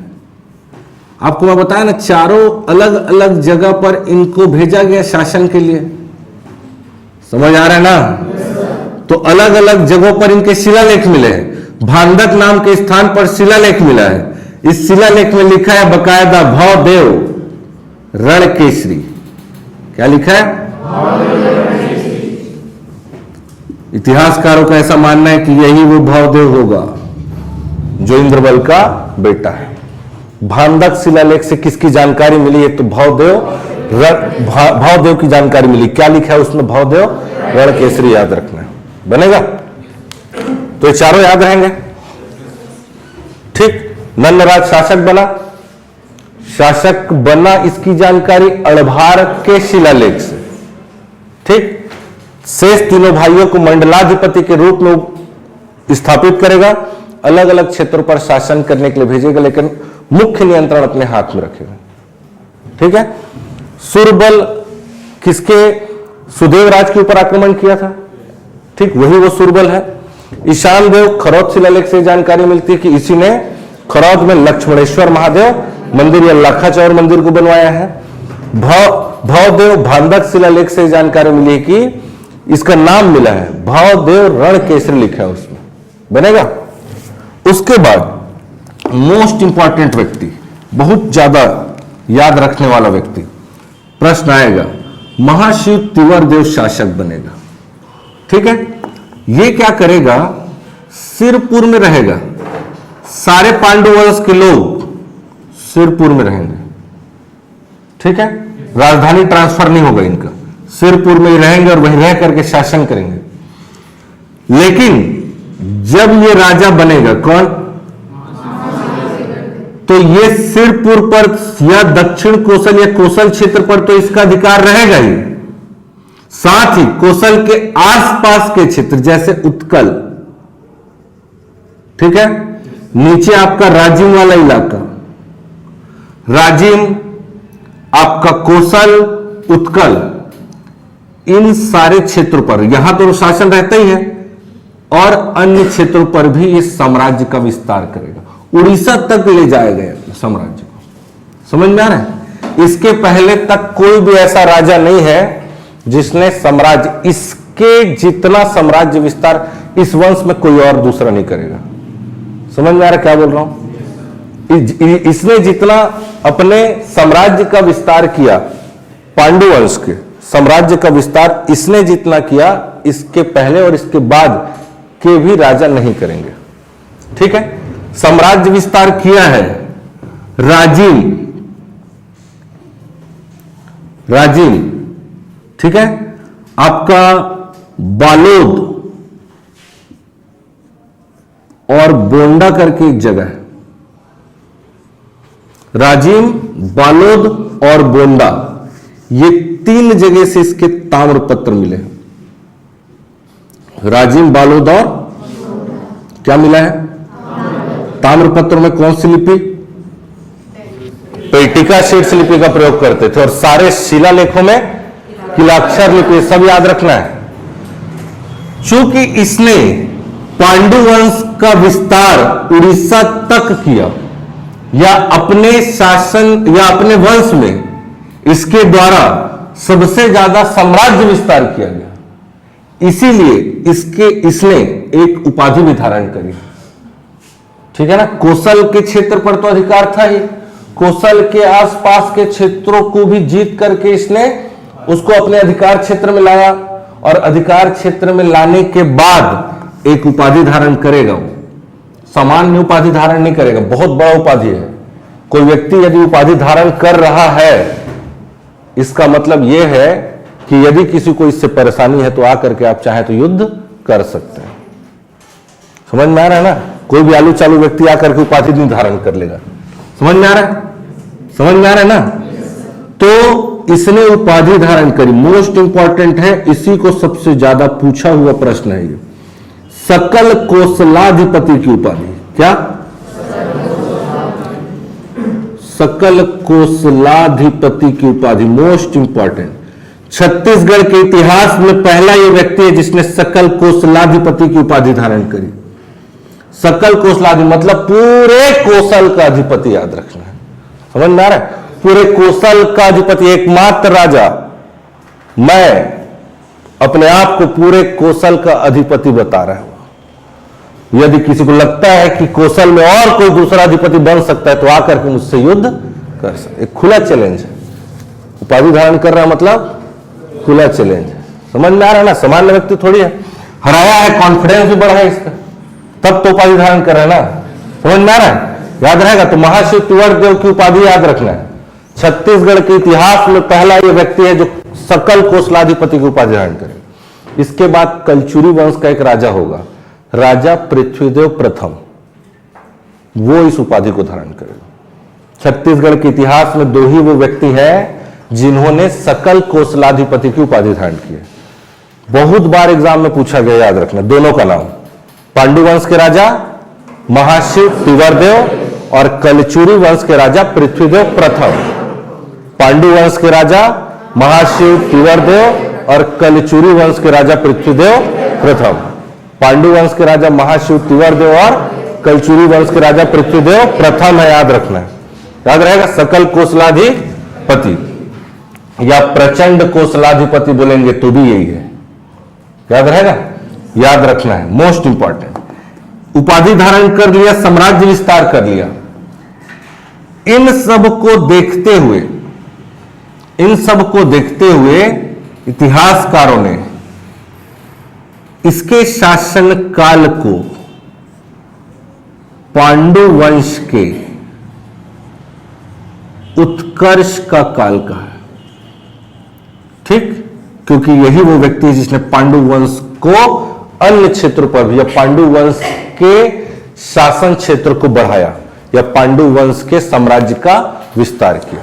आपको, मैं बताया ना, चारों अलग अलग जगह पर इनको भेजा गया शासन के लिए। समझ आ रहा है ना? तो अलग अलग जगहों पर इनके शिलालेख मिले हैं। भांदक नाम के स्थान पर शिलालेख मिला है। इस शिलालेख में लिखा है बकायदा भवदेव रणकेसरी। क्या लिखा है? इतिहासकारों का ऐसा मानना है कि यही वो भवदेव होगा जो इंद्रबल का बेटा है। भांदक शिलालेख से किसकी जानकारी मिली है? तो भवदेव की जानकारी मिली। क्या लिखा है उसमें? भवदेव रणकेसरी। याद रखना है, बनेगा। तो ये चारों याद रहेंगे, ठीक। नंदराज शासक बना, शासक बना, इसकी जानकारी अड़भार के शिलालेख से, ठीक। शेष तीनों भाइयों को मंडलाधिपति के रूप में स्थापित करेगा, अलग अलग क्षेत्रों पर शासन करने के लिए भेजेगा, लेकिन मुख्य नियंत्रण अपने हाथ में रखेगा, ठीक है। सुरबल किसके? सुदेवराज के ऊपर आक्रमण किया था, ठीक, वही वो सुरबल है। ईशान देव, खरौत शिलालेख से जानकारी मिलती है कि इसी ने खरौत में लक्ष्मणेश्वर महादेव मंदिर या लाखा चाउर मंदिर को बनवाया है। भवदेव, भांदक शिलालेख से जानकारी मिली है कि इसका नाम मिला है भवदेव रणकेसरी, लिखा है उसमें, बनेगा। उसके बाद मोस्ट इंपॉर्टेंट व्यक्ति, बहुत ज्यादा याद रखने वाला व्यक्ति, प्रश्न आएगा, महाशिव तिवर देव शासक बनेगा, ठीक है। ये क्या करेगा? सिरपुर में रहेगा, सारे पांडु वंश के लोग सिरपुर में रहेंगे, ठीक है। राजधानी ट्रांसफर नहीं होगा इनका, सिरपुर में ही रहेंगे और वहीं रह करके शासन करेंगे। लेकिन जब ये राजा बनेगा, कौन? तो ये सिरपुर पर या दक्षिण कोसल या कोसल क्षेत्र पर तो इसका अधिकार रहेगा ही, साथ ही कोसल के आसपास के क्षेत्र जैसे उत्कल, ठीक है, नीचे आपका राजिम वाला इलाका, राजिम, आपका कोसल, उत्कल, इन सारे क्षेत्रों पर यहां तो शासन रहता ही है, और अन्य क्षेत्रों पर भी इस साम्राज्य का विस्तार करेगा, उड़ीसा तक ले जाएगा साम्राज्य को। समझ में आ रहा है? इसके पहले तक कोई भी ऐसा राजा नहीं है जिसने साम्राज्य, इसके जितना साम्राज्य विस्तार इस वंश में कोई और दूसरा नहीं करेगा। समझ में आ रहा क्या बोल रहा हूं? इसने जितना अपने साम्राज्य का विस्तार किया, पांडु वंश के साम्राज्य का विस्तार इसने जितना किया, इसके पहले और इसके बाद के भी राजा नहीं करेंगे, ठीक है। साम्राज्य विस्तार किया है राजिम, ठीक है, आपका बालोद और बोंडा करके एक जगह है, राजिम, बालोद और बोंडा, ये तीन जगह से इसके ताम्रपत्र मिले। राजिम, बालोद और क्या मिला है? ताम्रपत्र में कौन सी लिपि? पेटिका शीर्ष लिपि का प्रयोग करते थे, और सारे शिलालेखों में किलाक्षर लिपि, सब याद रखना है। चूंकि इसने पांडु वंश का विस्तार उड़ीसा तक किया, या अपने शासन या अपने वंश में इसके द्वारा सबसे ज्यादा साम्राज्य विस्तार किया गया, इसीलिए इसने एक उपाधि भी धारण करी। ठीक है ना, कोसल के क्षेत्र पर तो अधिकार था ही, कोसल के आसपास के क्षेत्रों को भी जीत करके इसने उसको अपने अधिकार क्षेत्र में लाया, और अधिकार क्षेत्र में लाने के बाद एक उपाधि धारण करेगा। वो सामान्य उपाधि धारण नहीं करेगा, बहुत बड़ा उपाधि है। कोई व्यक्ति यदि उपाधि धारण कर रहा है, इसका मतलब यह है कि यदि किसी को इससे परेशानी है तो आकर के आप चाहे तो युद्ध कर सकते हैं। समझ में आ रहा है ना, कोई भी आलू चालू व्यक्ति आकर के उपाधि नहीं धारण कर लेगा। समझ में आ रहा है, समझ में आ रहा है ना। तो इसने उपाधि धारण करी, मोस्ट इंपॉर्टेंट है, इसी को सबसे ज्यादा पूछा हुआ प्रश्न है ये, सकल कोसलाधिपति की उपाधि। क्या? सकल कोसलाधिपति की उपाधि, मोस्ट इंपॉर्टेंट। छत्तीसगढ़ के इतिहास में पहला ये व्यक्ति है जिसने सकल कोसलाधिपति की उपाधि धारण करी। सकल कोसलाधिपति मतलब पूरे कोसल का अधिपति, याद रखना है। समझ में आ रहा है, पूरे कोसल का अधिपति, एकमात्र राजा। मैं अपने आप को पूरे कोसल का अधिपति बता रहा हूं। यदि किसी को लगता है कि कोसल में और कोई दूसरा अधिपति बन सकता है तो आकर के मुझसे युद्ध कर सकते। एक खुला चैलेंज है, उपाधि धारण कर रहा मतलब खुला चैलेंज है। समझ में आ रहा है ना, सामान्य व्यक्ति थोड़ी है, हराया है, कॉन्फिडेंस भी बढ़ा है इसका, तब तो उपाधि धारण कर रहा है ना। समझ में आ रहा है, याद रहेगा। तो महाशिव तिवारदेव की उपाधि याद रखना है। छत्तीसगढ़ के इतिहास में पहला यह व्यक्ति है जो सकल कोसलाधिपति की उपाधि धारण करे। इसके बाद कलचुरी वंश का एक राजा होगा, राजा पृथ्वीदेव प्रथम, वो इस उपाधि को धारण करेगा। छत्तीसगढ़ के इतिहास में दो ही वो व्यक्ति हैं जिन्होंने सकल कोसलाधिपति की उपाधि धारण की है। बहुत बार एग्जाम में पूछा गया, याद रखना दोनों का नाम। पांडु वंश के राजा महाशिव तिवारदेव और कलचुरी वंश के राजा पृथ्वीदेव प्रथम। पांडु वंश के राजा महाशिव तिवारदेव और कलचुरी वंश के राजा पृथ्वीदेव प्रथम। पांडु वंश के राजा महाशिव तिवारदेव और कलचुरी वंश के राजा पृथ्वीदेव प्रथम है, याद रखना है। याद रहेगा, सकल कोसलाधिपति या प्रचंड कोसलाधिपति बोलेंगे तो भी यही है, याद रहेगा, याद रखना है, मोस्ट इंपॉर्टेंट। उपाधि धारण कर लिया, साम्राज्य विस्तार कर लिया। इन सब को देखते हुए इतिहासकारों ने इसके शासन काल को पांडु वंश के उत्कर्ष का काल कहा है। ठीक, क्योंकि यही वो व्यक्ति है जिसने पांडु वंश को अन्य क्षेत्रों पर भी, या पांडु वंश के शासन क्षेत्र को बढ़ाया, या पांडु वंश के साम्राज्य का विस्तार किया।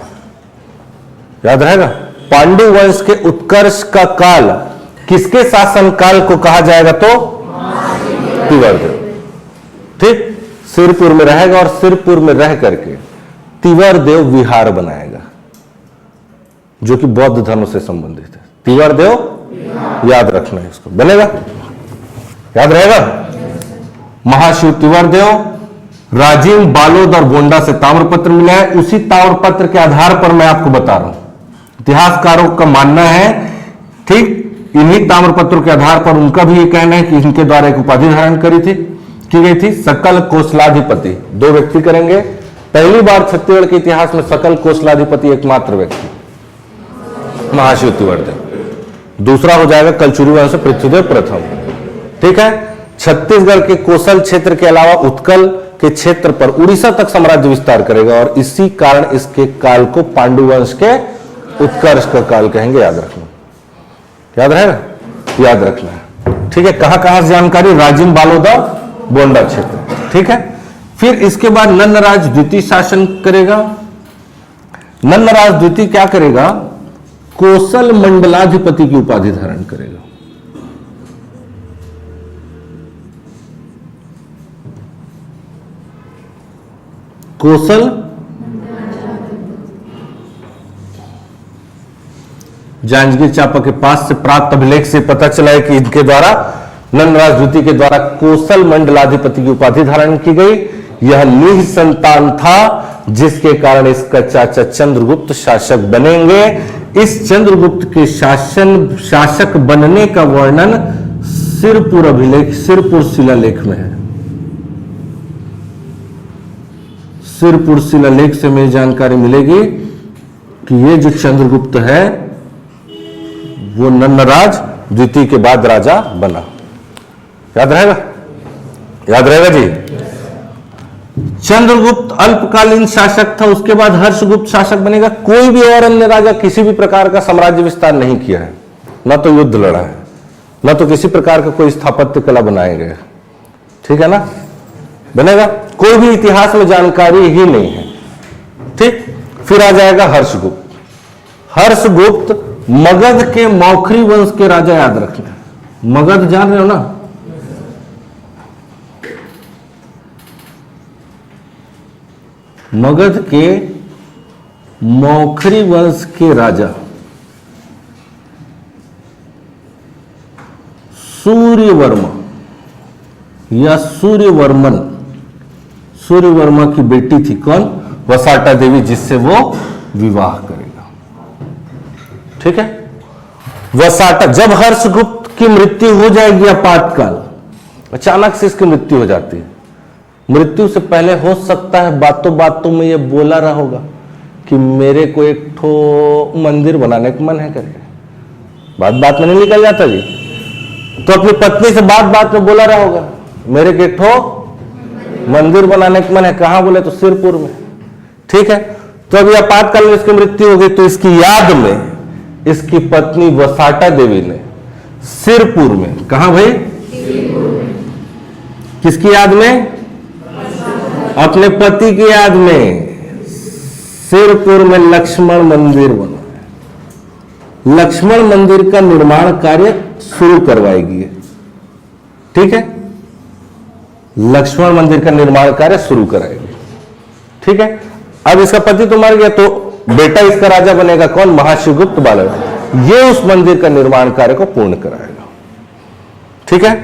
याद रहेगा, पांडु वंश के उत्कर्ष का काल किसके शासन काल को कहा जाएगा? तो तिवारदेव। ठीक, सिरपुर में रहेगा और सिरपुर में रह करके तिवारदेव विहार बनाएगा, जो कि बौद्ध धर्म से संबंधित है। तिवारदेव, याद रखना है इसको, बनेगा, याद रहेगा। महाशिव तिवारदेव, राजिम, बालोद और गोंडा से ताम्रपत्र मिला है। उसी ताम्रपत्र के आधार पर मैं आपको बता रहा हूं, इतिहासकारों का मानना है, ठीक, इन्हीं ताम्रपत्रों के आधार पर उनका भी ये कहना है कि इनके द्वारा एक उपाधि धारण की गई थी, सकल कोसलाधिपति। दो व्यक्ति करेंगे, पहली बार छत्तीसगढ़ के इतिहास में सकल कोसलाधिपति एकमात्र व्यक्ति महाशिव तिवारदेव। दूसरा हो जाएगा कलचुरी वंश से पृथ्वीदेव प्रथम। ठीक है, छत्तीसगढ़ के कोसल क्षेत्र के अलावा उत्कल के क्षेत्र पर उड़ीसा तक साम्राज्य विस्तार करेगा, और इसी कारण इसके काल को पांडु वंश के उत्कर्ष का काल कहेंगे। याद रखना, याद रहेगा, याद रखना है। ठीक है, कहां से जानकारी? राजिम, बालोद और गोंडा क्षेत्र। ठीक है, फिर इसके बाद नंदराज द्वितीय शासन करेगा। नंदराज द्वितीय क्या करेगा? कोसल मंडलाधिपति की उपाधि धारण करेगा। कोसल जांजगीर चांपा के पास से प्राप्त अभिलेख से पता चला है कि इनके द्वारा नंदराज द्वितीय के द्वारा कोसल मंडलाधिपति की उपाधि धारण की गई। यह निसंतान था, जिसके कारण इसका चाचा चंद्रगुप्त शासक बनेंगे। इस चंद्रगुप्त के शासक बनने का वर्णन सिरपुर शिलालेख में है। सिरपुर शिलालेख से हमें जानकारी मिलेगी कि ये जो चंद्रगुप्त है वो नंदराज द्वितीय के बाद राजा बना। याद रहेगा? याद रहेगा जी। चंद्रगुप्त अल्पकालीन शासक था, उसके बाद हर्षगुप्त शासक बनेगा। कोई भी और अन्य राजा किसी भी प्रकार का साम्राज्य विस्तार नहीं किया है, न तो युद्ध लड़ा है, न तो किसी प्रकार का कोई स्थापत्य कला बनाए गए। ठीक है ना? बनेगा, कोई भी इतिहास में जानकारी ही नहीं है। ठीक, फिर आ जाएगा हर्षगुप्त। हर्षगुप्त मगध के मौखरी वंश के राजा, याद रखना। मगध जान रहे हो ना? मगध के मौखरी वंश के राजा सूर्यवर्मा या सूर्यवर्मन, सूर्यवर्मा की बेटी थी कौन? वसाटा देवी, जिससे वो विवाह करेगा। ठीक है? वसाटा, जब हर्षगुप्त की मृत्यु हो जाएगी आपातकाल, अचानक से इसकी मृत्यु हो जाती है। मृत्यु से पहले हो सकता है बातों बातों में ये बोला रहा होगा कि मेरे को एक ठो मंदिर बनाने का मन है करके। बात बात में नहीं निकल जाता जी। तो अपनी पत्नी से बात बात में बोला रहा होगा मेरे को एक ठो मंदिर बनाने का मन है। कहां बोले? तो सिरपुर में। ठीक है? तो अभी आपातकाल में इसकी मृत्यु हो गई, तो इसकी याद में इसकी पत्नी वसाटा देवी ने सिरपुर में, कहां भाई? किसकी याद में? अपने पति की याद में सिरपुर में लक्ष्मण मंदिर बना। लक्ष्मण मंदिर का निर्माण कार्य शुरू करवाएगी। ठीक है? लक्ष्मण मंदिर का निर्माण कार्य शुरू कराएगी। ठीक है? अब इसका पति तो मर गया, तो बेटा इसका राजा बनेगा कौन? महाशिवगुप्त बालक। ये उस मंदिर का निर्माण कार्य को पूर्ण कराएगा। ठीक है?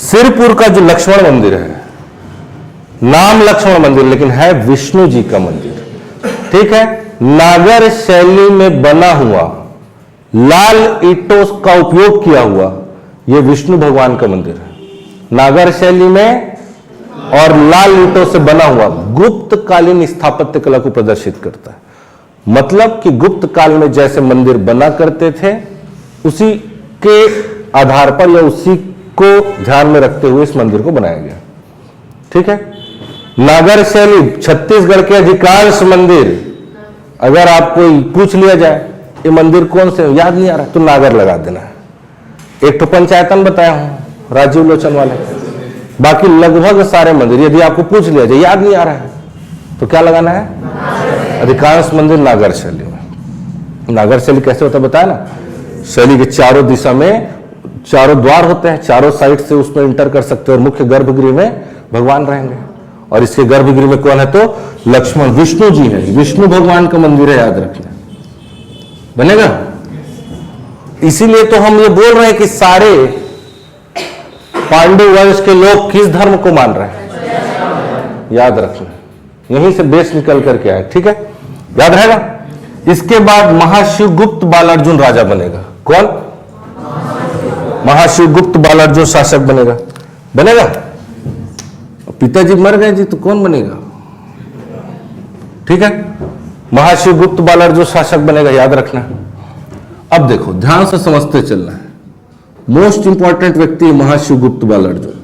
सिरपुर का जो लक्ष्मण मंदिर है, नाम लक्ष्मण मंदिर लेकिन है विष्णु जी का मंदिर। ठीक है? नागर शैली में बना हुआ, लाल ईंटों का उपयोग किया हुआ, यह विष्णु भगवान का मंदिर है। नागर शैली में और लाल ईंटों से बना हुआ, गुप्त कालीन स्थापत्य कला को प्रदर्शित करता है। मतलब कि गुप्त काल में जैसे मंदिर बना करते थे, उसी के आधार पर या उसी को ध्यान में रखते हुए इस मंदिर को बनाया गया। ठीक है? नागर शैली, छत्तीसगढ़ के अधिकांश मंदिर, अगर आपको पूछ लिया जाए ये मंदिर कौन से, याद नहीं आ रहा, तो नागर लगा देना है। एक तो पंचायतन बताया हूं राजीव लोचन वाले, बाकी लगभग सारे मंदिर यदि आपको पूछ लिया जाए याद नहीं आ रहा है तो क्या लगाना है? अधिकांश मंदिर नागर शैली में। नागर शैली कैसे होता है बताया ना? शैली के चारों दिशा में चारों द्वार होते हैं, चारों साइड से उसमें इंटर कर सकते हैं, और मुख्य गर्भगृह में भगवान रहेंगे। और इसके गर्भगृह में कौन है? तो लक्ष्मण, विष्णु जी है, विष्णु भगवान का मंदिर है, याद रखना। बनेगा? इसीलिए तो हम ये बोल रहे हैं कि सारे पांडु वंश के लोग किस धर्म को मान रहे हैं, याद रखना। यहीं से बेस निकल करके आए। ठीक है? याद रहेगा? इसके बाद महाशिवगुप्त बालार्जुन राजा बनेगा। कौन? महाशिवगुप्त बालार्जुन शासक बनेगा। बनेगा? पिताजी मर गए जी, तो कौन बनेगा? ठीक है? महाशिवगुप्त बालार्जुन शासक बनेगा, याद रखना। अब देखो, ध्यान से समझते चलना है। मोस्ट इंपॉर्टेंट व्यक्ति है महाशिवगुप्त बालार्जुन।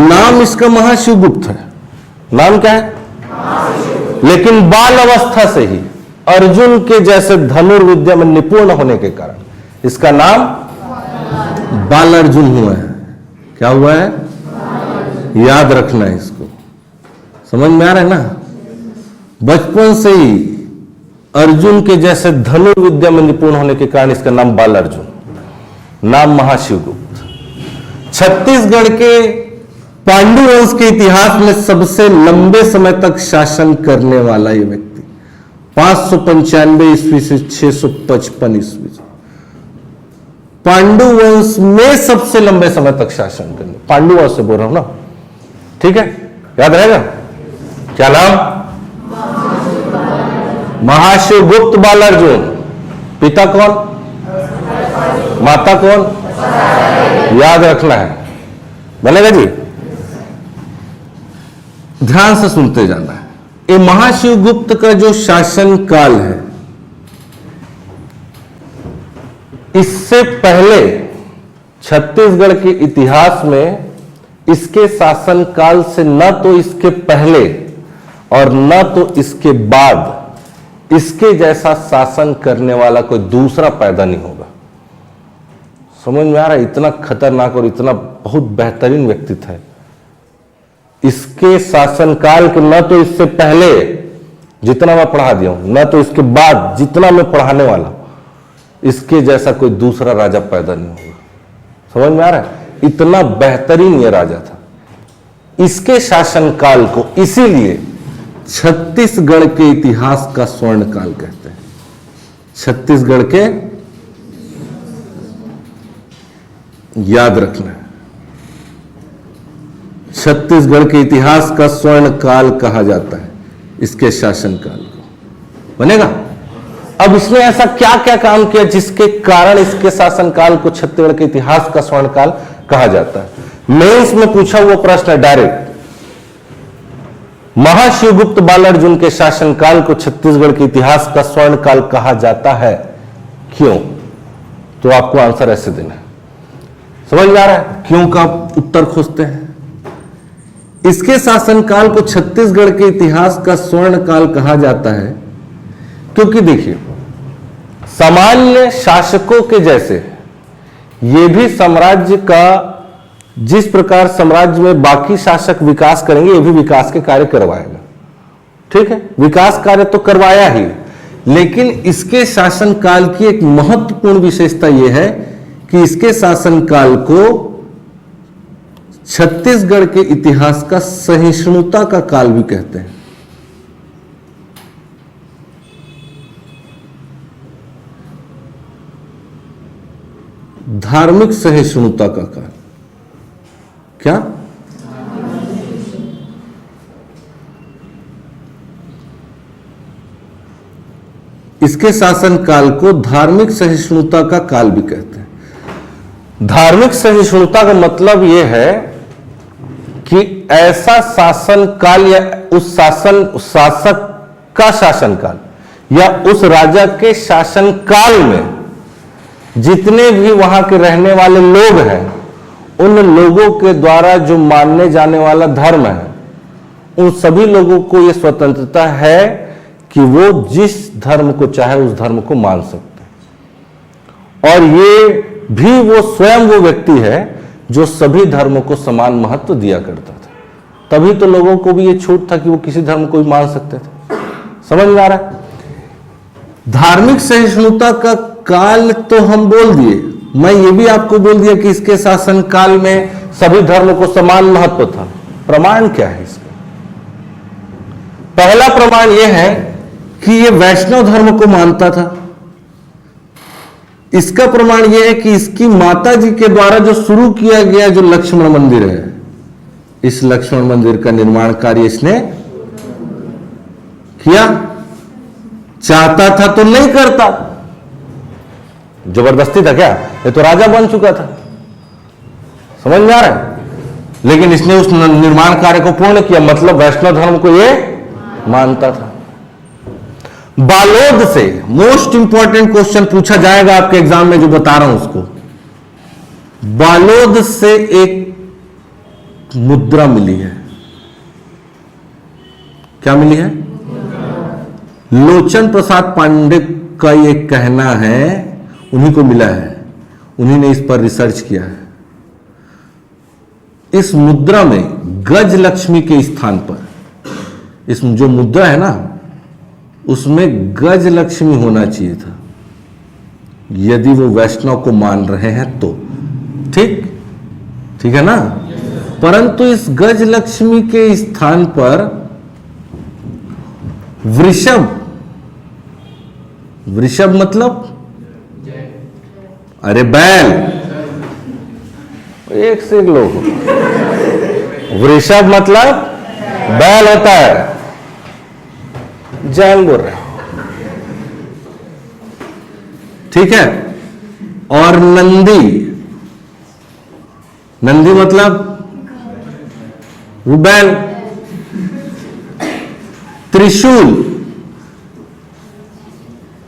नाम इसका महाशिवगुप्त है। नाम क्या है? लेकिन बाल अवस्था से ही अर्जुन के जैसे धनुर्विद्या में निपुण होने के कारण इसका नाम बालार्जुन हुआ है। क्या हुआ है? याद रखना है इसको। समझ में आ रहा है ना? बचपन से ही अर्जुन के जैसे धनुर्विद्या में निपुण होने के कारण इसका नाम बालार्जुन, नाम महाशिवगुप्त। छत्तीसगढ़ के पांडु वंश के इतिहास में सबसे लंबे समय तक शासन करने वाला ये व्यक्ति 595 ईस्वी से 655 ईस्वी, पांडु वंश में सबसे लंबे समय तक शासन करने, पांडु वंश से बोल रहा हूं ना, ठीक है, याद रहेगा। क्या नाम? महाशिवगुप्त बालार्जुन। पिता कौन? माता कौन? याद रखना है, बनेगा जी। ध्यान से सुनते जाना है। ये महाशिवगुप्त का जो शासन काल है, इससे पहले छत्तीसगढ़ के इतिहास में इसके शासन काल से न तो इसके पहले और न तो इसके बाद इसके जैसा शासन करने वाला कोई दूसरा पैदा नहीं होगा। समझ में आ रहा है? इतना खतरनाक और इतना बहुत बेहतरीन व्यक्तित्व है। इसके शासनकाल के न तो इससे पहले जितना मैं पढ़ा दिया हूं, न तो इसके बाद जितना मैं पढ़ाने वाला, इसके जैसा कोई दूसरा राजा पैदा नहीं होगा। समझ में आ रहा है? इतना बेहतरीन ये राजा था। इसके शासनकाल को इसीलिए छत्तीसगढ़ के इतिहास का स्वर्ण काल कहते हैं। छत्तीसगढ़ के, याद रखना है, छत्तीसगढ़ के इतिहास का स्वर्ण काल कहा जाता है इसके शासनकाल को। बनेगा? अब इसने ऐसा क्या क्या काम किया जिसके कारण इसके शासनकाल को छत्तीसगढ़ के इतिहास का स्वर्ण काल कहा जाता है? मेंस में पूछा हुआ प्रश्न है डायरेक्ट। महाशिवगुप्त बालार्जुन के शासनकाल को छत्तीसगढ़ के इतिहास का स्वर्ण काल कहा जाता है, क्यों? तो आपको आंसर ऐसे देना है। समझ में आ रहा है? क्यों का उत्तर खोजते हैं। इसके शासनकाल को छत्तीसगढ़ के इतिहास का स्वर्ण काल कहा जाता है क्योंकि देखिए, सामान्य शासकों के जैसे ये भी साम्राज्य का, जिस प्रकार साम्राज्य में बाकी शासक विकास करेंगे, ये भी विकास के कार्य करवाएगा। ठीक है, विकास कार्य तो करवाया ही, लेकिन इसके शासनकाल की एक महत्वपूर्ण विशेषता यह है कि इसके शासनकाल को छत्तीसगढ़ के इतिहास का सहिष्णुता का काल भी कहते हैं। धार्मिक सहिष्णुता का काल। क्या? इसके शासनकाल को धार्मिक सहिष्णुता का काल भी कहते हैं। धार्मिक सहिष्णुता का मतलब यह है कि ऐसा शासन काल या उस शासक का शासनकाल या उस राजा के शासनकाल में जितने भी वहां के रहने वाले लोग हैं, उन लोगों के द्वारा जो मानने जाने वाला धर्म है, उन सभी लोगों को यह स्वतंत्रता है कि वो जिस धर्म को चाहे उस धर्म को मान सकते हैं। और ये भी वो स्वयं वो व्यक्ति है जो सभी धर्मों को समान महत्व दिया करता था। तभी तो लोगों को भी ये छूट था कि वो किसी धर्म को भी मान सकते थे। समझ में आ रहा है? धार्मिक सहिष्णुता का काल तो हम बोल दिए, मैं ये भी आपको बोल दिया कि इसके शासन काल में सभी धर्मों को समान महत्व था। प्रमाण क्या है इसका? पहला प्रमाण यह है कि ये वैष्णव धर्म को मानता था। इसका प्रमाण यह है कि इसकी माता जी के द्वारा जो शुरू किया गया जो लक्ष्मण मंदिर है, इस लक्ष्मण मंदिर का निर्माण कार्य इसने किया। चाहता था तो नहीं करता, जबरदस्ती था क्या? ये तो राजा बन चुका था। समझ में आ रहा है? लेकिन इसने उस निर्माण कार्य को पूर्ण किया, मतलब वैष्णव धर्म को ये मानता था। बालोद से मोस्ट इंपॉर्टेंट क्वेश्चन पूछा जाएगा आपके एग्जाम में, जो बता रहा हूं उसको। बालोद से एक मुद्रा मिली है। क्या मिली है? लोचन प्रसाद पांडे का ये कहना है, उन्हीं को मिला है, उन्हीं ने इस पर रिसर्च किया है। इस मुद्रा में गज लक्ष्मी के स्थान पर, इस जो मुद्रा है ना, उसमें गज लक्ष्मी होना चाहिए था, यदि वो वैष्णव को मान रहे हैं तो। ठीक है ना? परंतु इस गज लक्ष्मी के स्थान पर वृषभ मतलब अरे बैल, एक से एक लोग। वृषभ मतलब बैल होता है, जैन बोल रहे हो, ठीक है। और नंदी, नंदी मतलब बैल। त्रिशूल,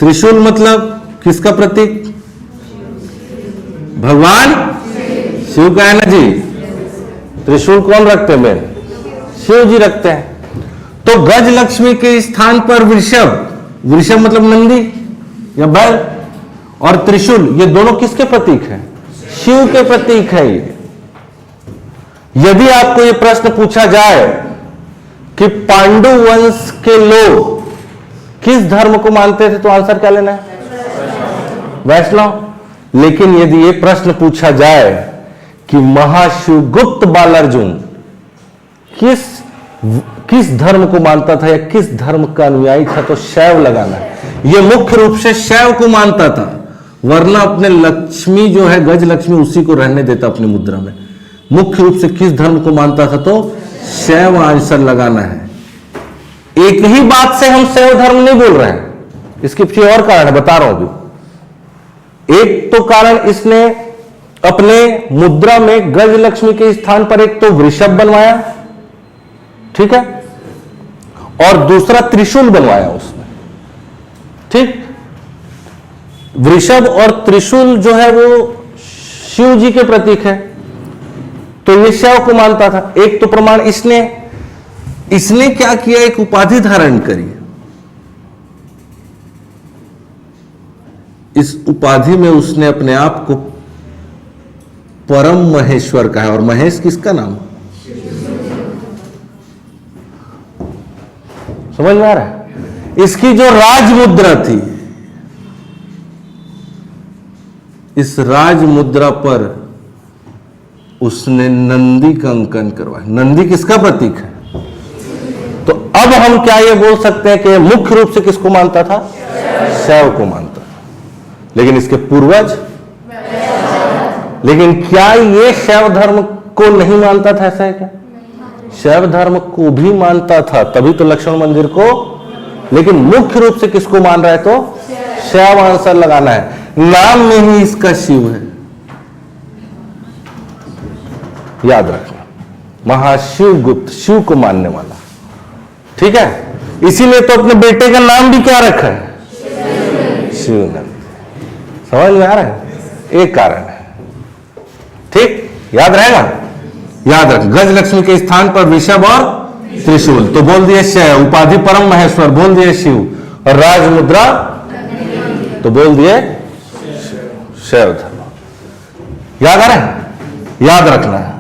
त्रिशूल मतलब किसका प्रतीक? भगवान शिव का है ना जी। त्रिशूल कौन रखते हैं? बहन, शिव जी रखते हैं। तो गज लक्ष्मी के स्थान पर वृषभ, वृषभ मतलब नंदी या बैल, और त्रिशूल, ये दोनों किसके प्रतीक हैं? शिव के प्रतीक है। ये यदि आपको ये प्रश्न पूछा जाए कि पांडु वंश के लोग किस धर्म को मानते थे, तो आंसर क्या लेना है? वैष्णव। लेकिन यदि ये प्रश्न पूछा जाए कि महाशिवगुप्त बालार्जुन किस धर्म को मानता था या किस धर्म का अनुयायी था, तो शैव लगाना है। ये मुख्य रूप से शैव को मानता था, वरना अपने लक्ष्मी जो है गज लक्ष्मी उसी को रहने देता अपनी मुद्रा में। मुख्य रूप से किस धर्म को मानता था, तो शैव आंसर लगाना है। एक ही बात से हम शैव धर्म नहीं बोल रहे हैं, इसके पीछे और कारण है, बता रहा हूं अभी। एक तो कारण, इसने अपने मुद्रा में गज लक्ष्मी के स्थान पर एक तो वृषभ बनवाया, ठीक है, और दूसरा त्रिशूल बनवाया उसने, ठीक। वृषभ और त्रिशूल जो है वो शिव जी के प्रतीक है, तो ये शैव को मानता था। एक तो प्रमाण, इसने क्या किया, एक उपाधि धारण करी। इस उपाधि में उसने अपने आप को परम महेश्वर कहा, और महेश किसका नाम? समझ में आ रहा है? इसकी जो राज मुद्रा थी, इस राज मुद्रा पर उसने नंदी का अंकन करवाया। नंदी किसका प्रतीक है? तो अब हम क्या ये बोल सकते हैं कि मुख्य रूप से किसको मानता था? शैव को मानता था। लेकिन इसके पूर्वज, लेकिन क्या ये शैव धर्म को नहीं मानता था? ऐसा है क्या? शैव धर्म को भी मानता था, तभी तो लक्ष्मण मंदिर को। लेकिन मुख्य रूप से किसको मान रहा है? तो शैव आंसर लगाना है। नाम में ही इसका शिव है, याद रखना। महाशिव गुप्त, शिव को मानने वाला, ठीक है। इसीलिए तो अपने बेटे का नाम भी क्या रखा है? शिवनंद। समझ में आ रहा है? एक कारण है, ठीक, याद रहेगा। याद रख, गज लक्ष्मी के स्थान पर वृषभ और त्रिशूल, तो बोल दिए शैव। उपाधि परम महेश्वर, बोल दिए शिव। और राज मुद्रा, तो बोल दिए शैव धर्म। याद आ रहा है? याद रखना है।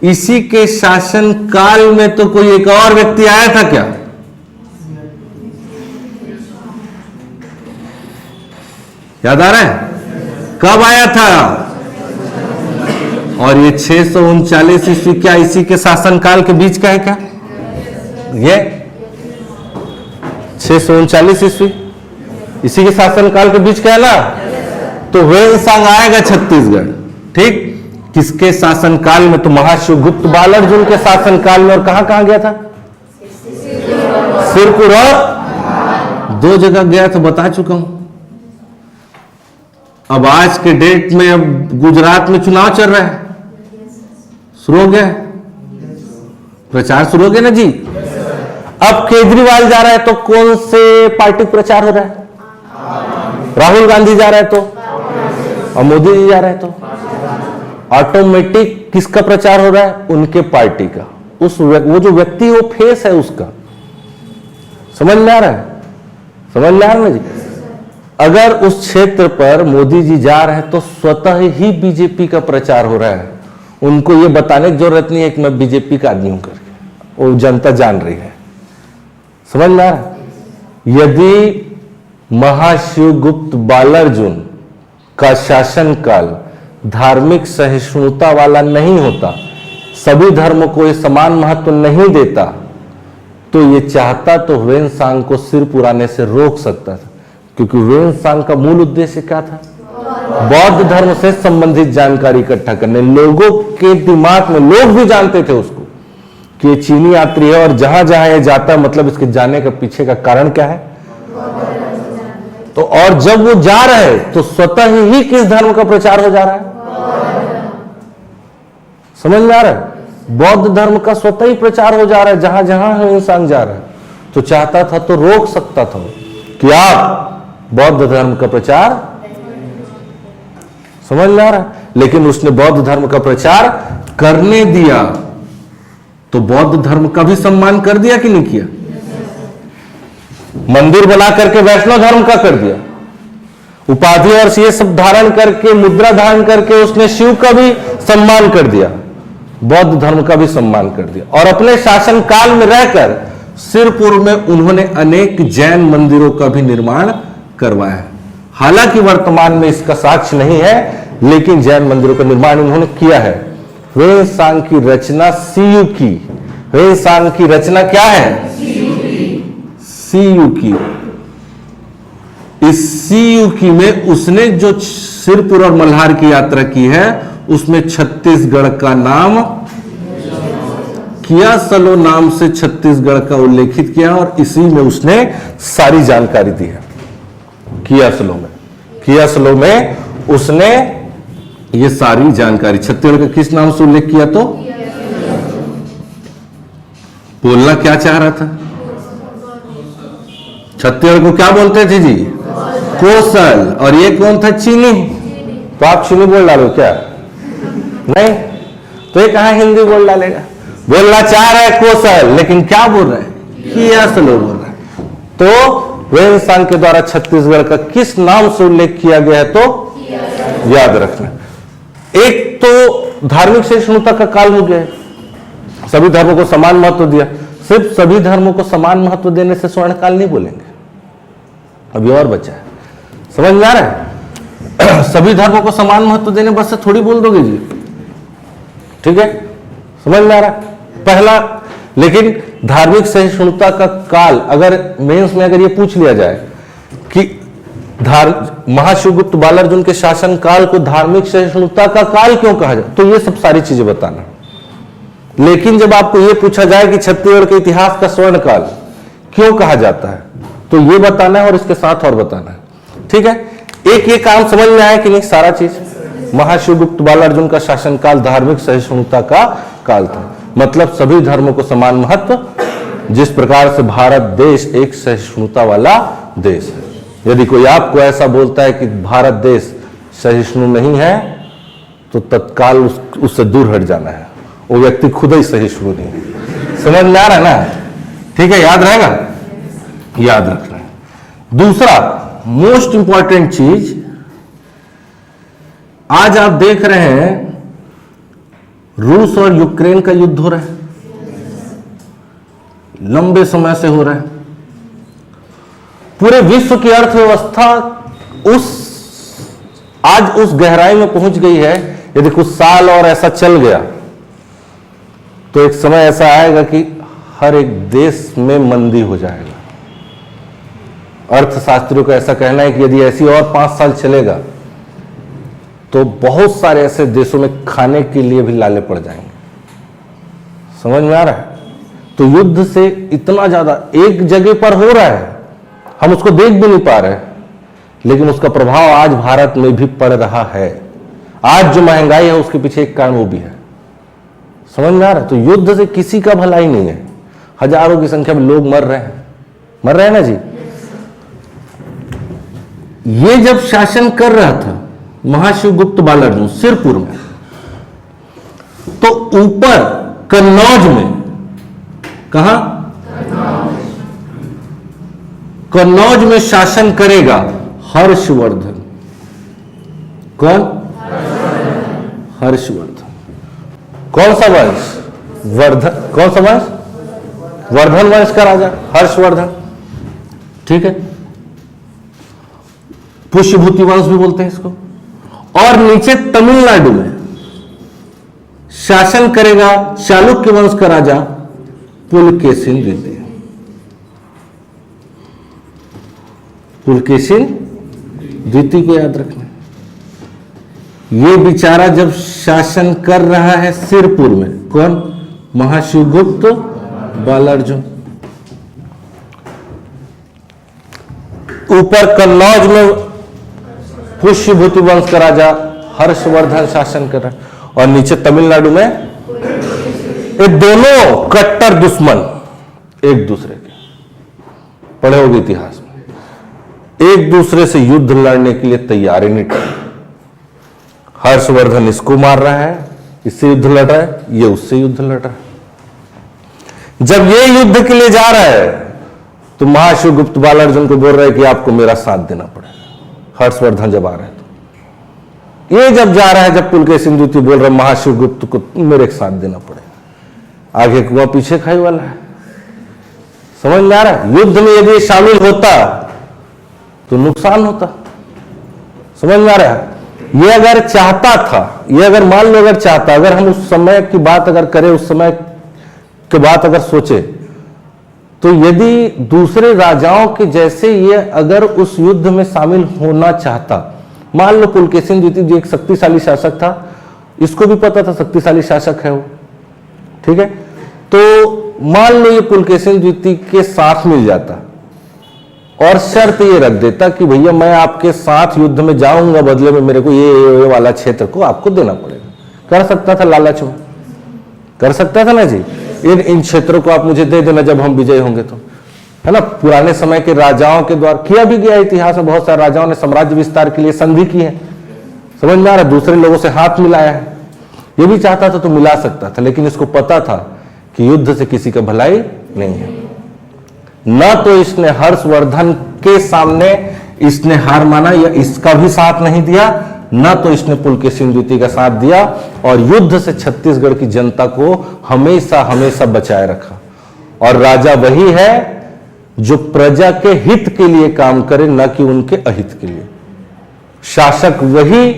इसी के शासन काल में तो कोई एक और व्यक्ति आया था क्या? याद आ रहा है? कब आया था? और ये 639 ईस्वी क्या इसी के शासनकाल के बीच का है क्या? ये 639 ईस्वी इसी के शासनकाल के बीच का है ना। तो वेनसांग आएगा छत्तीसगढ़, ठीक। किसके शासनकाल में? तो महाशिवगुप्त बालार्जुन के शासनकाल में। और कहां गया था? सिरपुर, और 2 जगह गया तो बता चुका हूं। अब आज के डेट में अब गुजरात में चुनाव चल रहा है, शुरू हो गया, प्रचार शुरू हो गया ना जी। अब केजरीवाल जा रहा है तो कौन से पार्टी प्रचार हो रहा है? राहुल गांधी जा रहा है तो, और मोदी जी जा रहे हैं तो ऑटोमेटिक किसका प्रचार हो रहा है? उनके पार्टी का। वो जो व्यक्ति, वो फेस है उसका। समझ में आ रहा है? समझ में आ रहा है जी। अगर उस क्षेत्र पर मोदी जी जा रहे हैं तो स्वतः ही बीजेपी का प्रचार हो रहा है। उनको ये बताने की जरूरत नहीं है कि मैं बीजेपी का आदमी हूं करके, वो जनता जान रही है। समझ में आ रहा है? यदि महाशिवगुप्त बालार्जुन का शासनकाल धार्मिक सहिष्णुता वाला नहीं होता, सभी धर्मों को ये समान महत्व नहीं देता, तो ये चाहता तो वेनसांग को सिर पुराने से रोक सकता था। क्योंकि वेनसांग का मूल उद्देश्य क्या था? बौद्ध धर्म से संबंधित जानकारी इकट्ठा करने। लोगों के दिमाग में, लोग भी जानते थे उसको कि ये चीनी यात्री है और जहां जहां ये जाता है, मतलब इसके जाने का पीछे का कारण क्या है। तो और जब वो जा रहे हैं तो स्वतः ही किस धर्म का प्रचार हो जा रहा है, समझ में आ रहा है। बौद्ध धर्म का स्वतः ही प्रचार हो जा रहा है जहां जहां इंसान जा रहा है। तो चाहता था तो रोक सकता था कि आप बौद्ध धर्म का प्रचार, समझ में आ रहा है। लेकिन उसने बौद्ध धर्म का प्रचार करने दिया तो बौद्ध धर्म का भी सम्मान कर दिया कि नहीं किया। मंदिर बना करके वैष्णव धर्म का कर दिया, उपाधि और ये सब धारण करके, मुद्रा धारण करके उसने शिव का भी सम्मान कर दिया, बौद्ध धर्म का भी सम्मान कर दिया। और अपने शासन काल में रहकर सिरपुर में उन्होंने अनेक जैन मंदिरों का भी निर्माण करवाया है। हालांकि वर्तमान में इसका साक्ष्य नहीं है, लेकिन जैन मंदिरों का निर्माण उन्होंने किया है। ह्वेनसांग की रचना सीयू की, ह्वेनसांग की रचना क्या है, सीयू की। इस सीयू की में उसने जो सिरपुर और मल्हार की यात्रा की है, उसमें छत्तीसगढ़ का नाम कियासलो नाम से छत्तीसगढ़ का उल्लेखित किया और इसी में उसने सारी जानकारी दी है। कियासलो में उसने ये सारी जानकारी, छत्तीसगढ़ का किस नाम से उल्लेख किया, तो बोलना क्या चाह रहा था, छत्तीसगढ़ को क्या बोलते थे जी, कोसल। और ये कौन था, चीनी। तो आप चीनी बोल डालो क्या, नहीं तो ये कहां हिंदी बोल डालेगा। बोलना चाह रहा है कोसल, लेकिन क्या बोल रहे हैं, कियासलो बोल रहे हैं। तो ह्वेनसांग के द्वारा छत्तीसगढ़ का किस नाम से उल्लेख किया गया है, तो याद रखना। एक तो धार्मिक सहिष्णुता का काल हो गया है, सभी धर्मों को समान महत्व दिया। सिर्फ सभी धर्मों को समान महत्व देने से स्वर्ण काल नहीं बोलेंगे, अभी और बचा है, समझ में आ रहा है। सभी धर्मों को समान महत्व देने बस से थोड़ी बोल दोगे जी, ठीक है, समझ में आ रहा है। पहला, लेकिन धार्मिक सहिष्णुता का काल, अगर मेंस में अगर ये पूछ लिया जाए कि महाशिवगुप्त बालार्जुन के शासन काल को धार्मिक सहिष्णुता का काल क्यों कहा जाए, तो ये सब सारी चीजें बताना। लेकिन जब आपको यह पूछा जाए कि छत्तीसगढ़ के इतिहास का स्वर्ण काल क्यों कहा जाता है, तो ये बताना है और इसके साथ और बताना है, ठीक है। एक ये काम समझ में आया कि नहीं, सारा चीज। महाशिवगुप्त बालार्जुन का शासनकाल धार्मिक सहिष्णुता का काल था, मतलब सभी धर्मों को समान महत्व, जिस प्रकार से भारत देश एक सहिष्णुता वाला देश है। यदि कोई आपको ऐसा बोलता है कि भारत देश सहिष्णु नहीं है, तो तत्काल उससे दूर हट जाना है, वो व्यक्ति खुद ही सहिष्णु नहीं है। समझ में आ रहा है ना, ठीक है, याद रहेगा, याद रखना है। दूसरा मोस्ट इंपॉर्टेंट चीज, आज आप देख रहे हैं रूस और यूक्रेन का युद्ध हो रहा है, लंबे समय से हो रहा है। पूरे विश्व की अर्थव्यवस्था आज उस गहराई में पहुंच गई है। यदि कुछ साल और ऐसा चल गया तो एक समय ऐसा आएगा कि हर एक देश में मंदी हो जाएगा। अर्थशास्त्रियों का ऐसा कहना है कि यदि ऐसी और 5 साल चलेगा तो बहुत सारे ऐसे देशों में खाने के लिए भी लाले पड़ जाएंगे। समझ में आ रहा है। तो युद्ध से इतना ज्यादा एक जगह पर हो रहा है, हम उसको देख भी नहीं पा रहे, लेकिन उसका प्रभाव आज भारत में भी पड़ रहा है। आज जो महंगाई है उसके पीछे एक कारण वो भी है। समझ में आ रहा है। तो युद्ध से किसी का भलाई नहीं है, हजारों की संख्या में लोग मर रहे हैं ना जी। ये जब शासन कर रहा था महाशिवगुप्त बालार्जुन सिरपुर में, तो ऊपर कन्नौज में, कहा कन्नौज में शासन करेगा हर्षवर्धन। कौन? हर्षवर्धन। कौन सा वंश? वर्धन। कौन सा वंश? वर्धन वंश का राजा हर्षवर्धन, ठीक है। पुष्यभूति वंश भी बोलते हैं इसको। और नीचे तमिलनाडु में शासन करेगा चालुक्य वंश का राजा पुलकेशिन द्वितीय। पुलकेशिन द्वितीय को याद रखना। ये बेचारा जब शासन कर रहा है सिरपुर में, कौन? महाशिवगुप्त बालार्जुन। ऊपर कन्नौज में पुष्यभूति वंश का राजा हर्षवर्धन शासन कर रहा है, और नीचे तमिलनाडु में ये दोनों कट्टर दुश्मन एक दूसरे के, पढ़े होगे इतिहास में, एक दूसरे से युद्ध लड़ने के लिए तैयारी नहीं कर। हर्षवर्धन इसको मार रहा है, इससे युद्ध लड़ रहा है, ये उससे युद्ध लड़ रहा है। जब ये युद्ध के लिए जा रहा है तो महाशिवगुप्त बालार्जुन को बोल रहा है कि आपको मेरा साथ देना पड़ेगा। हर्षवर्धन जब आ रहा है तो ये जब जा रहा है, जब पुलकेशिन द्वितीय बोल रहा है महाशिवगुप्त को मेरे साथ देना पड़ेगा, आगे कुआं पीछे खाई वाला है। समझ में आ रहा है? युद्ध में यदि शामिल होता तो नुकसान होता। समझ में आ रहा है? ये अगर चाहता था, ये अगर मान लो अगर चाहता, अगर हम उस समय की बात अगर करें, उस समय की बात अगर सोचे, तो यदि दूसरे राजाओं के जैसे ये अगर उस युद्ध में शामिल होना चाहता, मान लो पुलकेशिन द्वितीय जो एक शक्तिशाली शासक था, इसको भी पता था शक्तिशाली शासक है वो, ठीक है, तो मान लो ये पुलकेशिन द्वितीय के साथ मिल जाता और शर्त ये रख देता कि भैया मैं आपके साथ युद्ध में जाऊंगा, बदले में मेरे को ये वाला क्षेत्र को आपको देना पड़ेगा। कर सकता था, लालच में कर सकता था ना जी, इन क्षेत्रों को आप मुझे दे देना जब हम विजय होंगे तो, है ना। पुराने समय के राजाओं के द्वारा किया भी गया, इतिहास में बहुत सारे राजाओं ने साम्राज्य विस्तार के लिए संधि की है। समझ में आ रहा है? दूसरे लोगों से हाथ मिलाया है। ये भी चाहता था तो मिला सकता था, लेकिन इसको पता था कि युद्ध से किसी का भलाई नहीं है। न तो इसने हर्षवर्धन के सामने इसने हार माना या इसका भी साथ नहीं दिया, न तो इसने पुलकेशिन द्वितीय का साथ दिया, और युद्ध से छत्तीसगढ़ की जनता को हमेशा हमेशा बचाए रखा। और राजा वही है जो प्रजा के हित के लिए काम करे, न कि उनके अहित के लिए। शासक वही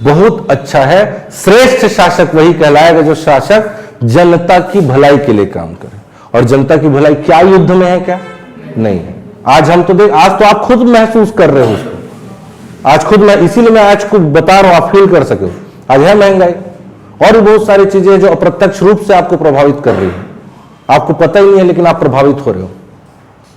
बहुत अच्छा है, श्रेष्ठ शासक वही कहलाएगा जो शासक जनता की भलाई के लिए काम करे। और जनता की भलाई क्या युद्ध में है? क्या नहीं है। आज हम तो आज तो आप खुद महसूस कर रहे हो उसको, आज खुद मैं, इसीलिए मैं आज को बता रहा हूं, आप फील कर सके। आज है महंगाई और भी बहुत सारी चीजें जो अप्रत्यक्ष रूप से आपको प्रभावित कर रही है, आपको पता ही नहीं है, लेकिन आप प्रभावित हो रहे हो।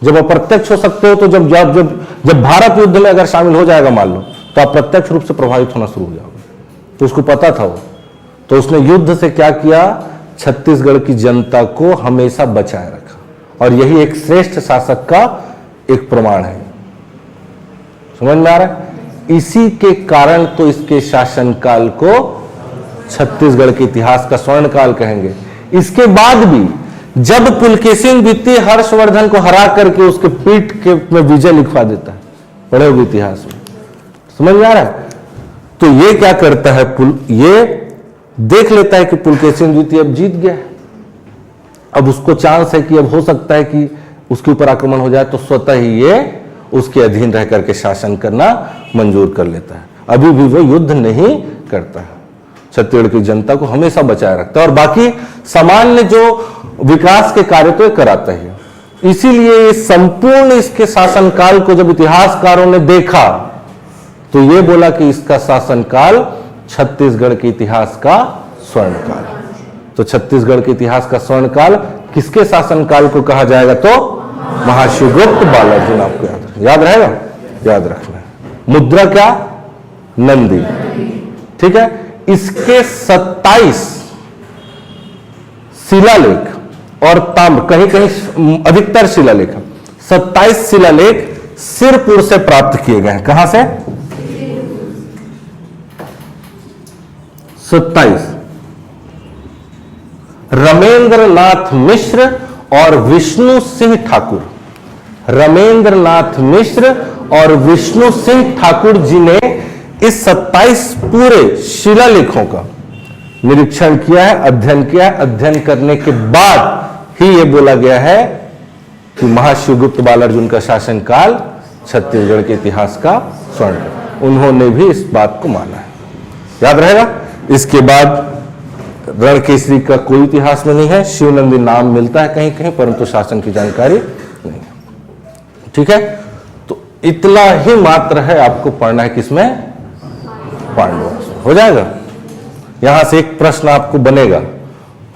जब अप्रत्यक्ष हो सकते हो तो जब भारत युद्ध में अगर शामिल हो जाएगा मान लो, तो आप प्रत्यक्ष रूप से प्रभावित होना शुरू हो जाओगे। तो उसको पता था वो, तो उसने युद्ध से क्या किया? छत्तीसगढ़ की जनता को हमेशा बचाए रखा। और यही एक श्रेष्ठ शासक का एक प्रमाण है। समझ में आ रहा है? इसी के कारण तो इसके शासनकाल को छत्तीसगढ़ के इतिहास का स्वर्ण काल कहेंगे। इसके बाद भी जब पुलकेशिन द्वितीय हर्षवर्धन को हरा करके उसके पीठ के में विजय लिखवा देता है, पढ़े होगे इतिहास में, समझ में आ रहा है? तो ये क्या करता है, ये देख लेता है कि पुलकेशिन द्वितीय अब जीत गया है, अब उसको चांस है कि अब हो सकता है कि उसके ऊपर आक्रमण हो जाए, तो स्वतः ही ये उसके अधीन रह करके शासन करना मंजूर कर लेता है। अभी भी वो युद्ध नहीं करता है, छत्तीसगढ़ की जनता को हमेशा बचाए रखता है, और बाकी सामान्य जो विकास के कार्य तो कराता है। इसीलिए संपूर्ण इसके शासनकाल को जब इतिहासकारों ने देखा तो ये बोला कि इसका शासनकाल छत्तीसगढ़ के इतिहास का स्वर्णकाल। तो छत्तीसगढ़ के इतिहास का स्वर्णकाल किसके शासनकाल को कहा जाएगा? तो महाशिवगुप्त बालार्जुन। आपको याद रहेगा, याद रखना। मुद्रा क्या? नंदी। ठीक है। इसके 27 शिलालेख और ताम्र, कहीं कहीं अधिकतर शिलालेख, 27 शिलालेख सिरपुर से प्राप्त किए गए हैं। कहां से? 27। रमेंद्रनाथ मिश्र और विष्णु सिंह ठाकुर, रमेंद्रनाथ मिश्र और विष्णु सिंह ठाकुर जी ने इस 27 पूरे शिलालेखों का निरीक्षण किया है, अध्ययन किया है। अध्ययन करने के बाद ही यह बोला गया है कि महाशिवगुप्त बालार्जुन का शासनकाल छत्तीसगढ़ के इतिहास का स्वर्ण। उन्होंने भी इस बात को माना है, याद रहेगा। इसके बाद रणकेसरी का कोई इतिहास में नहीं है, शिवनंदी नाम मिलता है कहीं कहीं, परंतु शासन की जानकारी नहीं है। ठीक है, तो इतना ही मात्र है आपको पढ़ना है किसमें? पांडवों। हो जाएगा। यहां से एक प्रश्न आपको बनेगा,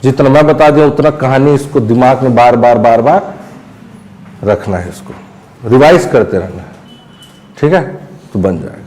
जितना मैं बता दिया उतना कहानी इसको दिमाग में बार बार बार बार रखना है, इसको रिवाइज करते रहना है, ठीक है, तो बन जाएगा।